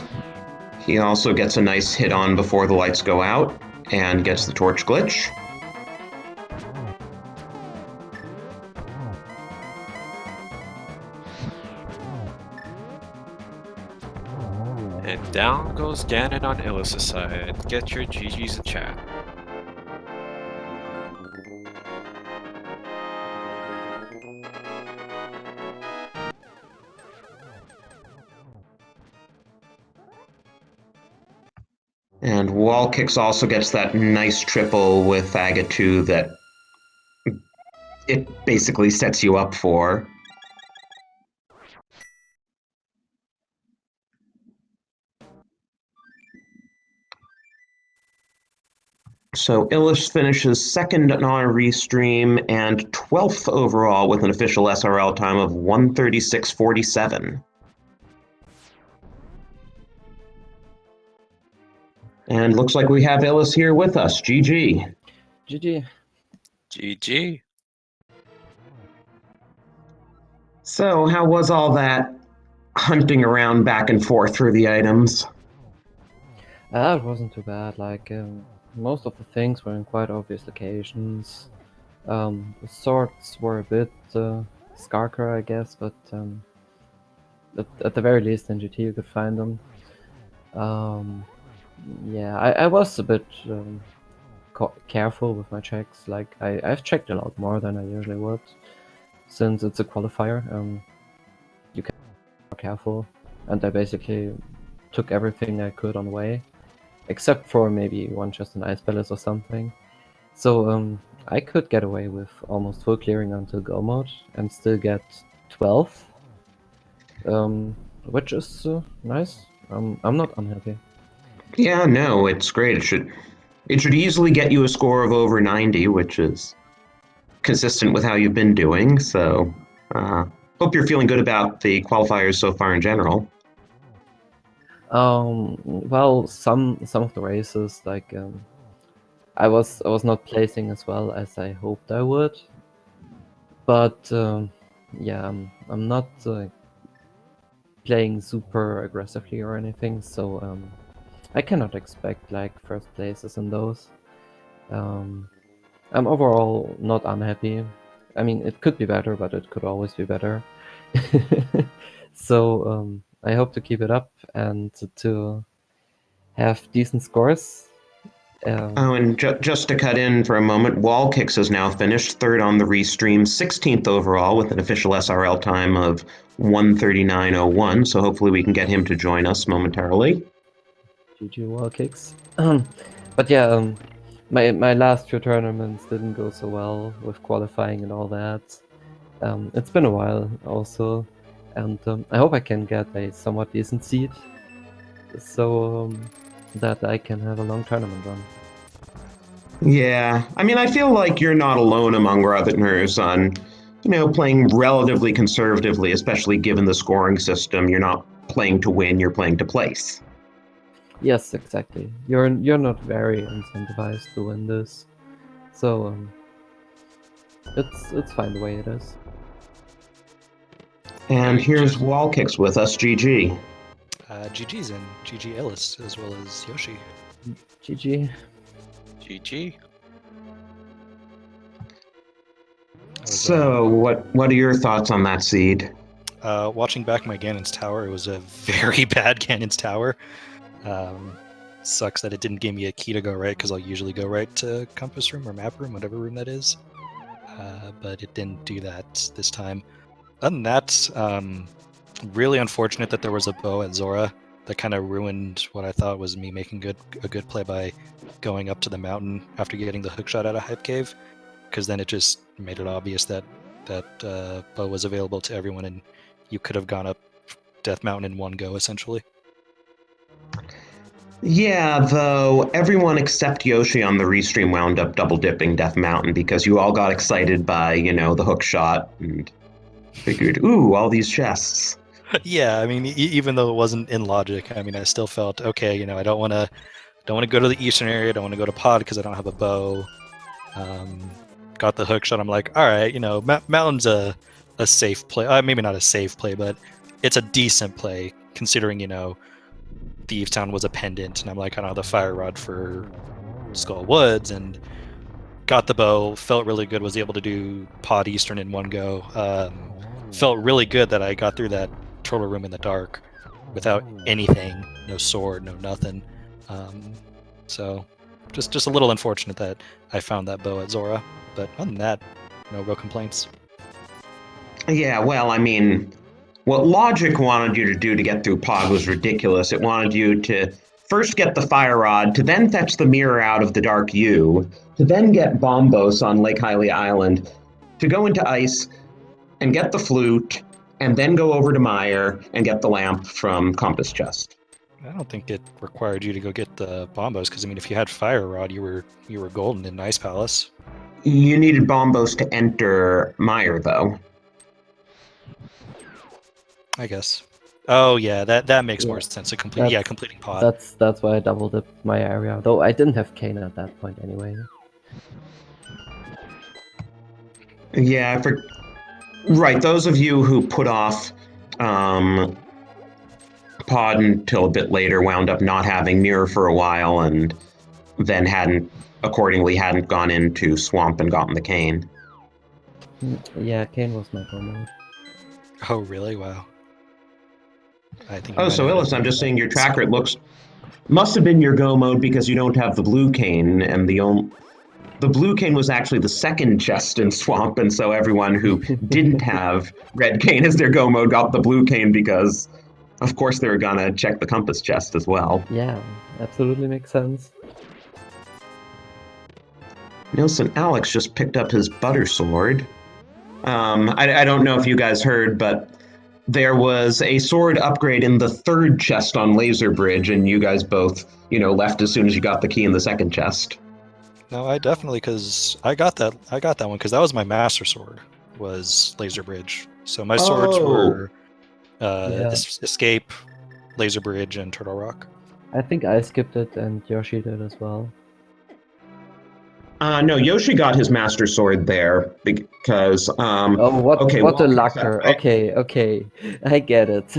He also gets a nice hit on before the lights go out, and gets the torch glitch. And down goes Ganon on Illis' side. Get your GGs in chat. And Wall Kicks also gets that nice triple with Agate 2 that it basically sets you up for. So Illis finishes second on our restream and 12th overall with an official SRL time of 1:36.47. And looks like we have Illis here with us. GG. GG. GG. So how was all that hunting around back and forth through the items? It wasn't too bad. Most of the things were in quite obvious locations. The swords were a bit scarcer, I guess, but at the very least in GT you could find them. Yeah, I was a bit careful with my checks. Like I've checked a lot more than I usually would, since it's a qualifier. You can be more careful, and I basically took everything I could on the way, except for maybe one chest in Ice Palace or something. So I could get away with almost full clearing until go mode and still get 12, which is nice. I'm not unhappy. Yeah, no, it's great. It should easily get you a score of over 90, which is consistent with how you've been doing. So, uh, hope you're feeling good about the qualifiers so far in general. Well, some of the races, like I was not placing as well as I hoped I would, but yeah, I'm not playing super aggressively or anything, so I cannot expect like first places in those. Um, I'm overall not unhappy. I mean, it could be better, but it could always be better. So I hope to keep it up and to have decent scores. Oh, and just to cut in for a moment, Wall Kicks is now finished third on the restream, 16th overall with an official SRL time of 1:39:01. So hopefully we can get him to join us momentarily. GG wall kicks. But yeah, my last few tournaments didn't go so well with qualifying and all that. It's been a while also, and I hope I can get a somewhat decent seed, so that I can have a long tournament run. Yeah, I mean, I feel like you're not alone among Rutheners on, playing relatively conservatively, especially given the scoring system. You're not playing to win, you're playing to place. Yes, exactly. You're not very incentivized to win this, so it's fine the way it is. And here's Wall Kicks with us, GG. GG's and GG Ellis as well as Yoshi. GG. GG. So, what are your thoughts on that seed? Watching back my Ganon's Tower, it was a very bad Ganon's Tower. Sucks that it didn't give me a key to go right, because I'll usually go right to Compass Room or Map Room, whatever room that is. But it didn't do that this time. Other than that, really unfortunate that there was a bow at Zora. That kind of ruined what I thought was me making a good play by going up to the mountain after getting the hookshot out of Hype Cave, because then it just made it obvious that bow was available to everyone, and you could have gone up Death Mountain in one go, essentially. Yeah, though everyone except Yoshi on the restream wound up double dipping Death Mountain because you all got excited by, the hook shot and figured, ooh, all these chests. Yeah, I mean, even though it wasn't in logic, I mean, I still felt okay. I don't want to go to the eastern area. I don't want to go to Pod because I don't have a bow. Got the hook shot. I'm like, all right, Mountain's a safe play. Maybe not a safe play, but it's a decent play considering Thieves Town was a pendant, and I'm like, I don't have the fire rod for Skull Woods, and got the bow. Felt really good. Was able to do Pod Eastern in one go. Felt really good that I got through that turtle room in the dark without anything, no sword, no nothing. So just a little unfortunate that I found that bow at Zora, but other than that, no real complaints. Yeah, well, I mean, what logic wanted you to do to get through Pod was ridiculous. It wanted you to first get the fire rod, to then fetch the mirror out of the dark U, to then get Bombos on Lake Hylia Island, to go into ice and get the flute, and then go over to Meyer and get the lamp from Compass Chest. I don't think it required you to go get the bombos, because I mean, if you had fire rod, you were golden in Ice Palace. You needed Bombos to enter Meyer, though. I guess. Oh yeah, that makes more sense. Completing Pod. That's why I double dipped my area, though I didn't have Kane at that point anyway. Yeah, right. Those of you who put off Pod until a bit later wound up not having mirror for a while, and then hadn't gone into Swamp and gotten the cane. Yeah, Kane was my go mode. Oh, really? Wow. I think. you Oh, might so have Illis, I'm been just seeing your tracker. It must have been your go mode because you don't have the blue cane, and the blue cane was actually the second chest in Swamp, and so everyone who didn't have red cane as their go mode got the blue cane because, of course, they were gonna check the compass chest as well. Yeah, absolutely makes sense. Nilson Alex just picked up his butter sword. I don't know if you guys heard, but there was a sword upgrade in the third chest on Laser Bridge, and you guys both, left as soon as you got the key in the second chest. No, I definitely, because I got that one because that was my master sword, was Laser Bridge. So my swords were Yeah. Escape, Laser Bridge, and Turtle Rock. I think I skipped it and Yoshi did as well. No, Yoshi got his master sword there because. Oh, what okay, what a well, lucker. Okay, I get it.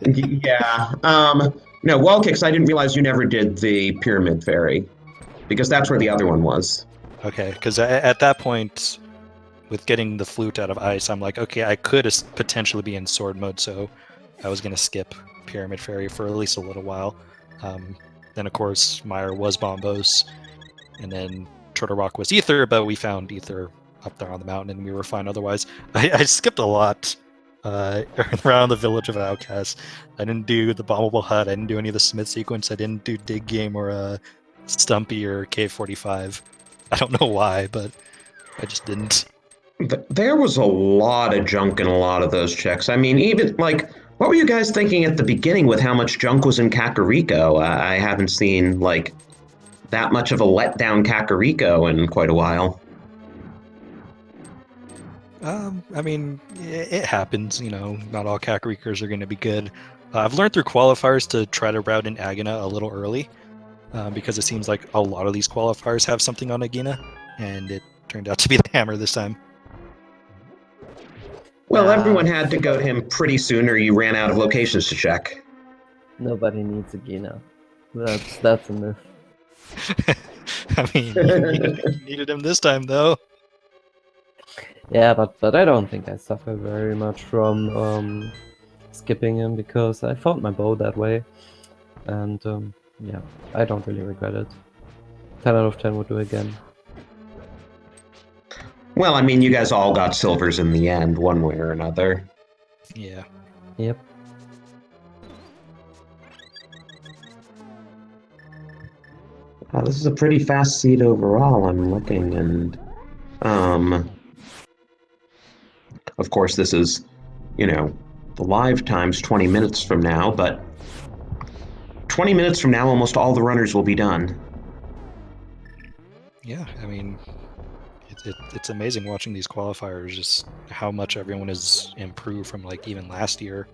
Yeah. No, Wallkicks, I didn't realize you never did the Pyramid Fairy because that's where the other one was. Okay, because at that point, with getting the flute out of ice, I'm like, okay, I could potentially be in sword mode, so I was gonna skip Pyramid Fairy for at least a little while. Then of course Meyer was Bombos, and then Turtle Rock was Ether, but we found Ether up there on the mountain, and we were fine otherwise. I skipped a lot around the village of Outcasts. I didn't do the bombable hut. I didn't do any of the Smith sequence. I didn't do Dig Game or Stumpy or K45. I don't know why, but I just didn't. There was a lot of junk in a lot of those checks. I mean, even what were you guys thinking at the beginning with how much junk was in Kakariko? I haven't seen that much of a letdown Kakariko in quite a while. I mean, it happens. Not all Kakarikers are going to be good. I've learned through qualifiers to try to route in Agina a little early, because it seems like a lot of these qualifiers have something on Agina, and it turned out to be the hammer this time. Well, everyone had to go to him pretty soon, or you ran out of locations to check. Nobody needs a Gina. That's a myth. I mean, you needed him this time, though. Yeah, but I don't think I suffer very much from skipping him because I found my bow that way, and yeah, I don't really regret it. 10 out of 10 would do again. Well, I mean, you guys all got silvers in the end, one way or another. Yeah. Yep. This is a pretty fast seed overall, I'm looking, and of course this is, the live time's 20 minutes from now, but 20 minutes from now almost all the runners will be done. Yeah, I mean, it's amazing watching these qualifiers, just how much everyone has improved from even last year,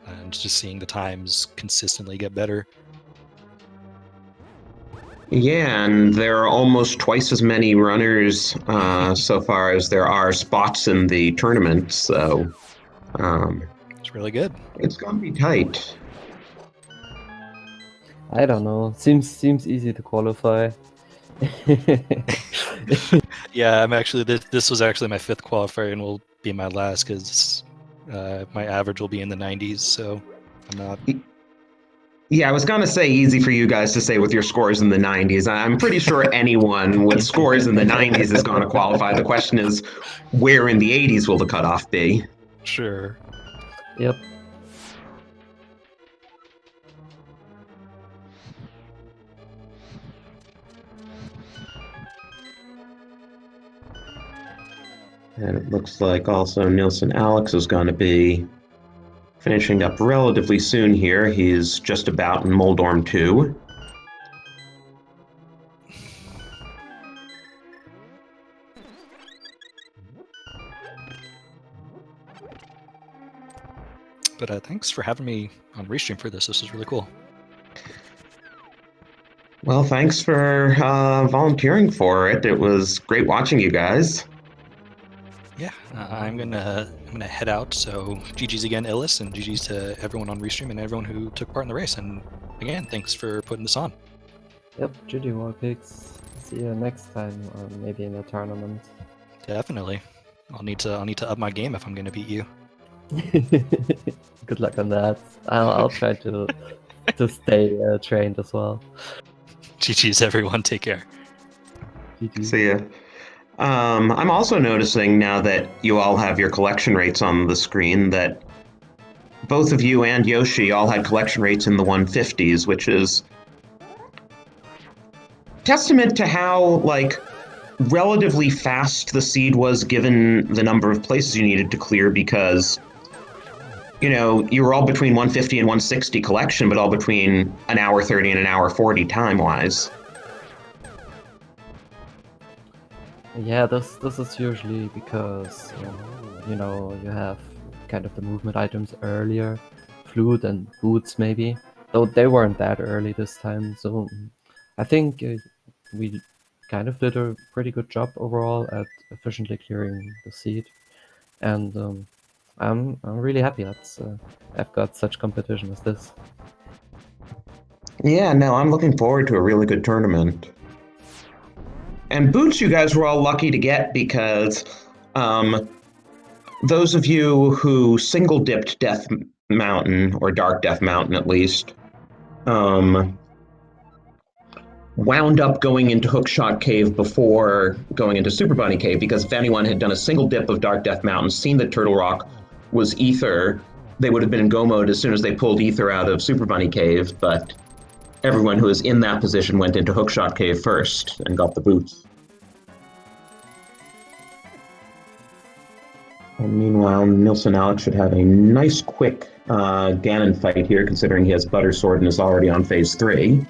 and just seeing the times consistently get better. Yeah, and there are almost twice as many runners so far as there are spots in the tournament, so it's really good. It's gonna be tight. I don't know. Seems easy to qualify. Yeah, I'm actually this was actually my 5th qualifier and will be my last because my average will be in the 90s, so I'm not. Yeah, I was gonna say easy for you guys to say with your scores in the 90s. I'm pretty sure anyone with scores in the 90s is going to qualify. The question is, where in the 80s will the cutoff be? Sure. Yep. And it looks like also Nilson Alex is going to be finishing up relatively soon here. He's just about in Moldorm 2. But thanks for having me on Restream for this. This is really cool. Well, thanks for volunteering for it. It was great watching you guys. Yeah, I'm gonna head out. So GG's again, Illis, and GG's to everyone on Restream and everyone who took part in the race. And again, thanks for putting this on. Yep, GG more picks. See you next time, or maybe in a tournament. Definitely. I'll need to up my game if I'm gonna beat you. Good luck on that. I'll try to stay trained as well. GG's everyone. Take care. GG. See ya. I'm also noticing now that you all have your collection rates on the screen that both of you and Yoshi all had collection rates in the 150s, which is testament to how, like, relatively fast the seed was given the number of places you needed to clear, because you were all between 150 and 160 collection, but all between an hour 30 and an hour 40 time-wise. Yeah, this is usually because you have kind of the movement items earlier, flute and boots maybe, though they weren't that early this time. So I think we kind of did a pretty good job overall at efficiently clearing the seed, and I'm really happy that I've got such competition as this. Yeah, no, I'm looking forward to a really good tournament. And boots you guys were all lucky to get, because those of you who single dipped Death Mountain, or Dark Death Mountain at least, wound up going into Hookshot Cave before going into Super Bunny Cave, because if anyone had done a single dip of Dark Death Mountain, seen that Turtle Rock was Ether, they would have been in Go mode as soon as they pulled Ether out of Super Bunny Cave, but everyone who was in that position went into Hookshot Cave first and got the boots. And meanwhile, Nilsson Alex should have a nice, quick Ganon fight here, considering he has Butter Sword and is already on phase 3.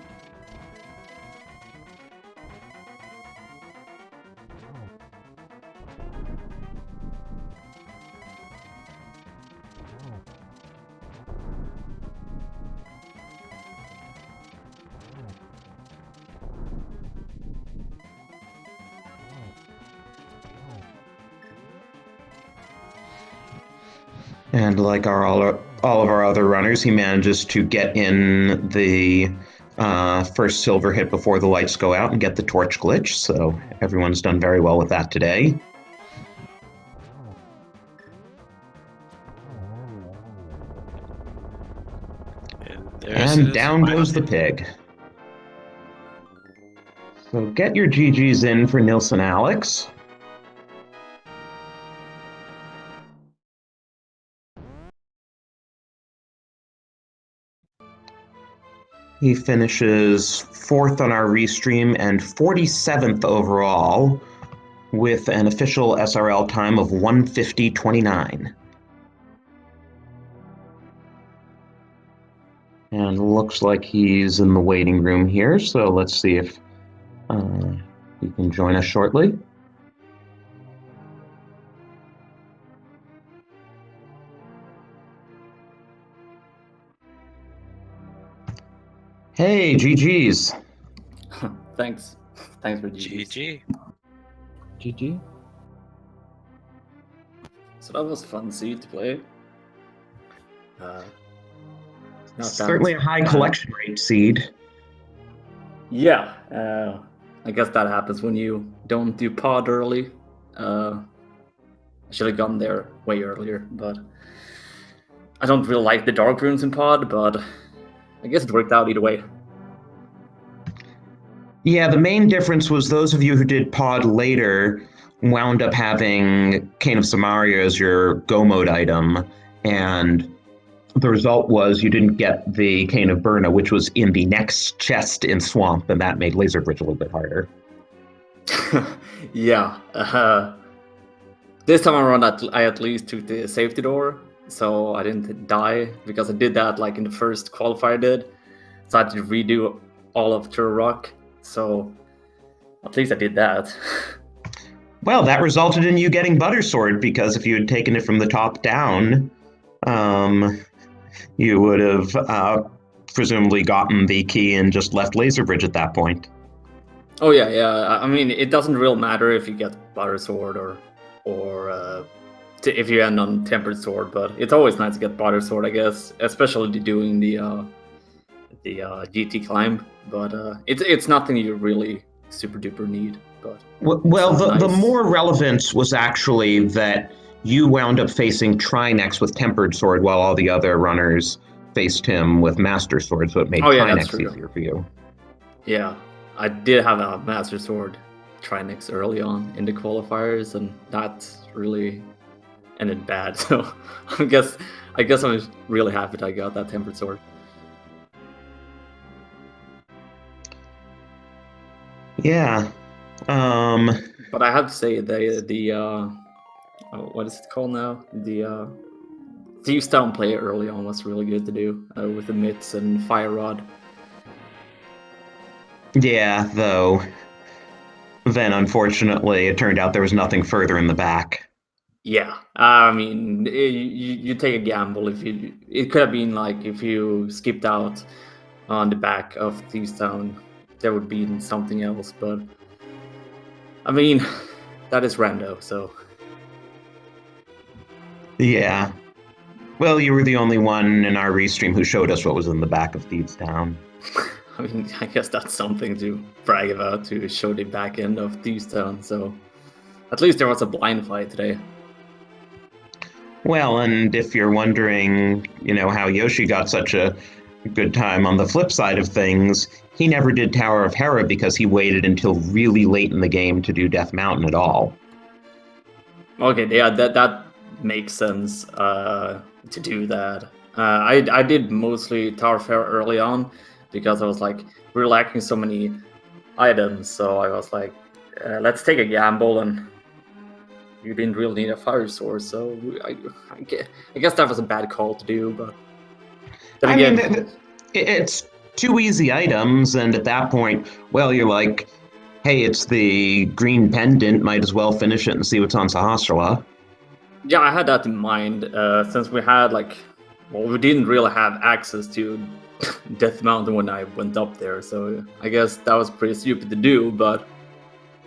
And like all of our other runners, he manages to get in the first silver hit before the lights go out and get the torch glitch, so everyone's done very well with that today. And down goes the pig. So get your GGs in for Nilsson Alex. He finishes 4th on our restream and 47th overall, with an official SRL time of 1:50:29. And looks like he's in the waiting room here, so let's see if he can join us shortly. Hey, GG's. Thanks for GG. GG. So that was fun seed to play. Certainly a high collection rate seed. Yeah, I guess that happens when you don't do pod early. I should have gone there way earlier, but I don't really like the dark runes in pod, but I guess it worked out either way. Yeah, the main difference was those of you who did pod later wound up having Cane of Samaria as your go mode item, and the result was you didn't get the Cane of Burna, which was in the next chest in Swamp, and that made Laser Bridge a little bit harder. Yeah. This time around, I at least took the safety door, so I didn't die, because I did that like in the first qualifier I did. So I had to redo all of Turtle Rock, so at least I did that. Well, that resulted in you getting Butter Sword, because if you had taken it from the top down, you would have presumably gotten the key and just left Laser Bridge at that point. Oh yeah. I mean, it doesn't really matter if you get Butter Sword or if you end on Tempered Sword, but it's always nice to get Butter Sword, I guess, especially doing the GT climb, but it's nothing you really super duper need. But Well, it's, the nice. more relevance was actually that you wound up facing Trinex with Tempered Sword while all the other runners faced him with Master Sword, so it made Oh, yeah, that's Trinex true. easier for you. Yeah, I did have a Master Sword Trinex early on in the qualifiers, and that really ended bad. So I guess I was really happy that I got that Tempered Sword. Yeah. But I have to say what is it called now? The Thieves Town play early on was really good to do with the mitts and Fire Rod. Yeah, though. Then, unfortunately, it turned out there was nothing further in the back. Yeah, I mean, you take a gamble if you. It could have been like if you skipped out on the back of Thieves Town, there would be something else. But I mean, that is rando, so. Yeah. Well, you were the only one in our restream who showed us what was in the back of Thieves Town. I mean, I guess that's something to brag about, to show the back end of Thieves Town. So at least there was a blind fight today. Well, and if you're wondering, how Yoshi got such a good time on the flip side of things, he never did Tower of Hera because he waited until really late in the game to do Death Mountain at all. Okay, yeah, that makes sense to do that. I did mostly Tower of Hera early on because I was like, we're lacking so many items, so I was like, let's take a gamble, and you didn't really need a fire sword, so I guess that was a bad call to do, but then again, it's 2 easy items, and at that point, well, you're like, hey, it's the green pendant, might as well finish it and see what's on Sahasrara. yeah, I had that in mind since we had we didn't really have access to Death Mountain when I went up there, so I guess that was pretty stupid to do, but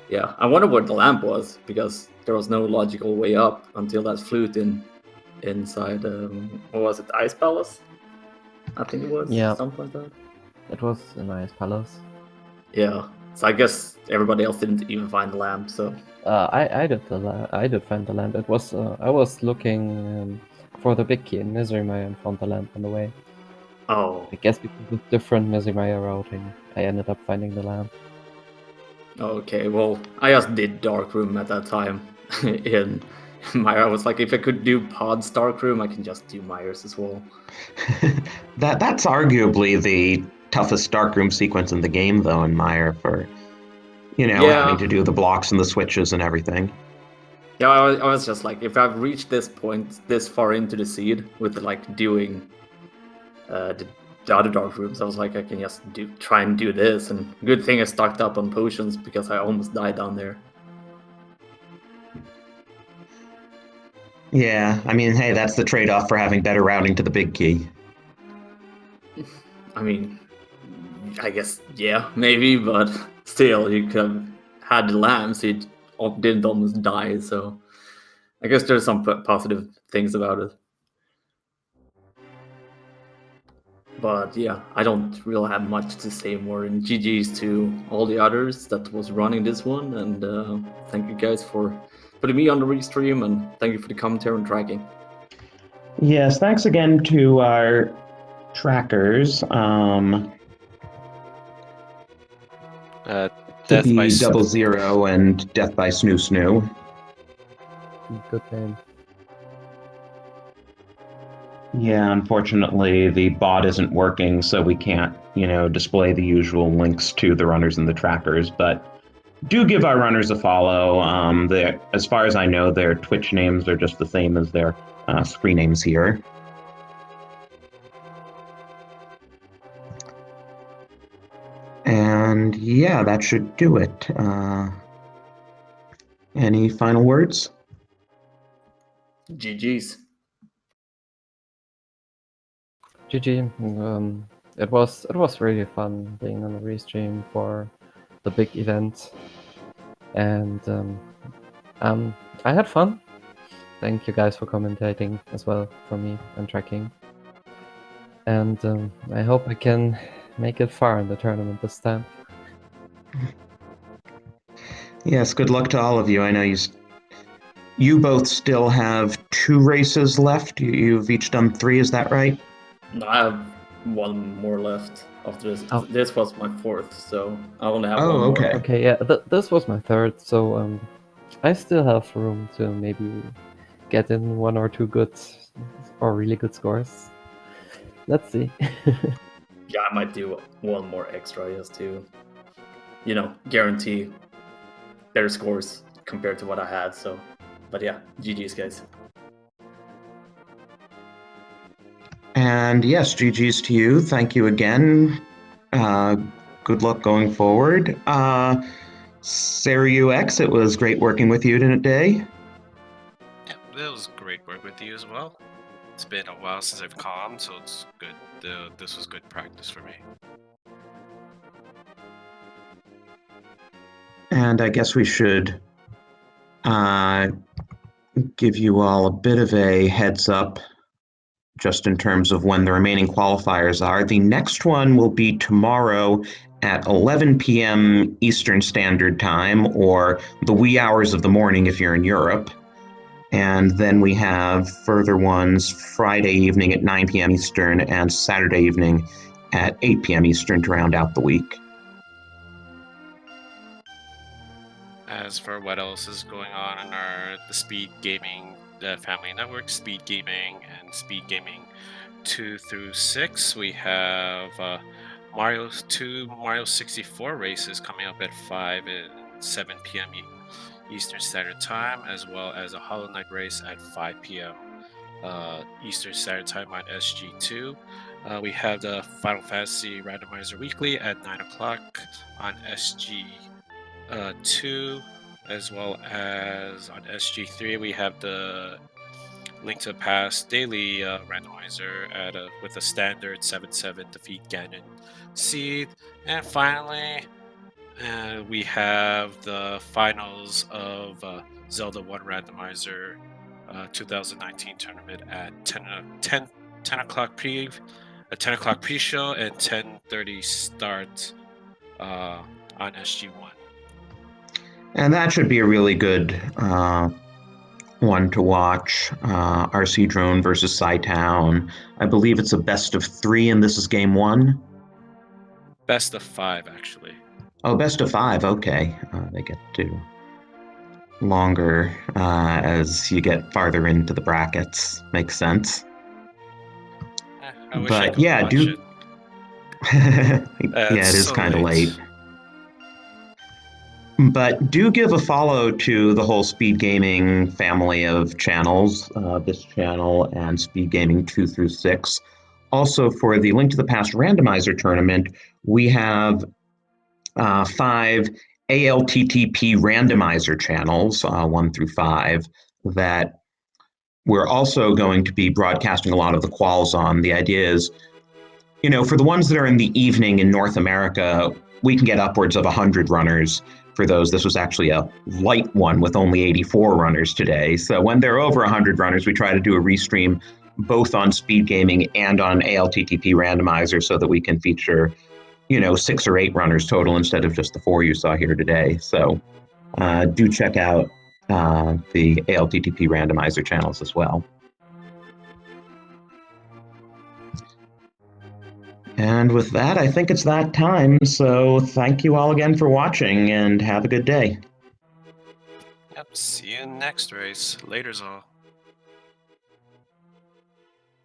yeah, I wonder where the lamp was, because there was no logical way up until that flute inside, what was it, Ice Palace? I think it was, Yeah. something like that. It was a nice palace. Yeah, so I guess everybody else didn't even find the lamp, so. I did find the lamp. It was I was looking for the big key in Misery Mire and found the lamp on the way. Oh, I guess because of different Misery Mire routing, I ended up finding the lamp. okay, well, I just did Dark Room at that time in Myra. I was like, if I could do Pod's Dark Room, I can just do Myers as well. That's arguably the toughest darkroom sequence in the game, though, in Mire, for having to do the blocks and the switches and everything. Yeah, I was just like, if I've reached this point, this far into the seed with doing the other dark rooms, I was like, I can just try and do this. And good thing I stocked up on potions because I almost died down there. Yeah, I mean, hey, that's the trade-off for having better routing to the big key. I mean, I guess, yeah, maybe, but still, you could have had the lamb, so you didn't almost die, so I guess there's some positive things about it. But yeah, I don't really have much to say more, and GG's to all the others that was running this one, and thank you guys for putting me on the restream, and thank you for the commentary and tracking. Yes, thanks again to our trackers. Death by Double Zero and Death by Snoo Snoo. Good name. Yeah, unfortunately, the bot isn't working, so we can't, display the usual links to the runners and the trackers, but do give our runners a follow. As far as I know, their Twitch names are just the same as their screen names here. And yeah, that should do it. Any final words? GG's. GG. It was really fun being on the restream for the big event, and I had fun. Thank you guys for commentating as well for me and tracking. and I hope I can make it far in the tournament this time. Yes, good luck to all of you. I know you both still have 2 races left. You've each done 3, is that right? No, I have one more left after this. Oh. This was my 4th, so I only have Oh, one more. okay. Okay, yeah, this was my 3rd, so I still have room to maybe get in 1 or 2 good or really good scores. Let's see. Yeah, I might do one more extra just to, guarantee better scores compared to what I had. So, but yeah, GG's, guys. And yes, GG's to you. Thank you again. Good luck going forward. Sarah UX, it was great working with you today. Yeah, it was great work with you as well. It's been a while since I've calmed, so it's good. This was good practice for me. And I guess we should give you all a bit of a heads up just in terms of when the remaining qualifiers are. The next one will be tomorrow at 11 p.m. Eastern Standard Time, or the wee hours of the morning if you're in Europe. And then we have further ones Friday evening at 9 p.m. Eastern and Saturday evening at 8 p.m. Eastern to round out the week. As for what else is going on in the Speed Gaming family network, Speed Gaming and Speed Gaming 2 through 6, we have Mario 64 races coming up at 5 and 7 p.m. Eastern Standard Time, as well as a Hollow Knight race at 5 p.m. Eastern Standard Time on SG2. We have the Final Fantasy Randomizer Weekly at 9 o'clock on SG2, as well as on SG3 we have the Link to the Past Daily Randomizer with a standard 7-7 defeat Ganon Seed. And finally, we have the finals of Zelda 1 Randomizer 2019 tournament at 10 o'clock pre-show and 10:30 start on SG1. And that should be a really good one to watch. RC Drone versus Town. I believe it's a best of 3, and this is game 1. Best of 5, actually. Oh, best of 5. Okay, they get to longer as you get farther into the brackets. Makes sense. I wish I But could yeah, watch do. it. Yeah, it is so kind of late. But do give a follow to the whole Speed Gaming family of channels, this channel and Speed Gaming 2 through 6. Also, for the Link to the Past Randomizer tournament, we have 5 ALTTP randomizer channels, 1 through 5, that we're also going to be broadcasting a lot of the quals on. The idea is, for the ones that are in the evening in North America, we can get upwards of 100 runners. For those, this was actually a light one with only 84 runners today. So when there are over 100 runners, we try to do a restream both on Speed Gaming and on ALTTP Randomizer so that we can feature, 6 or 8 runners total instead of just the 4 you saw here today. So do check out the ALTTP Randomizer channels as well. And with that, I think it's that time. So thank you all again for watching and have a good day. Yep, see you next race. Laters all.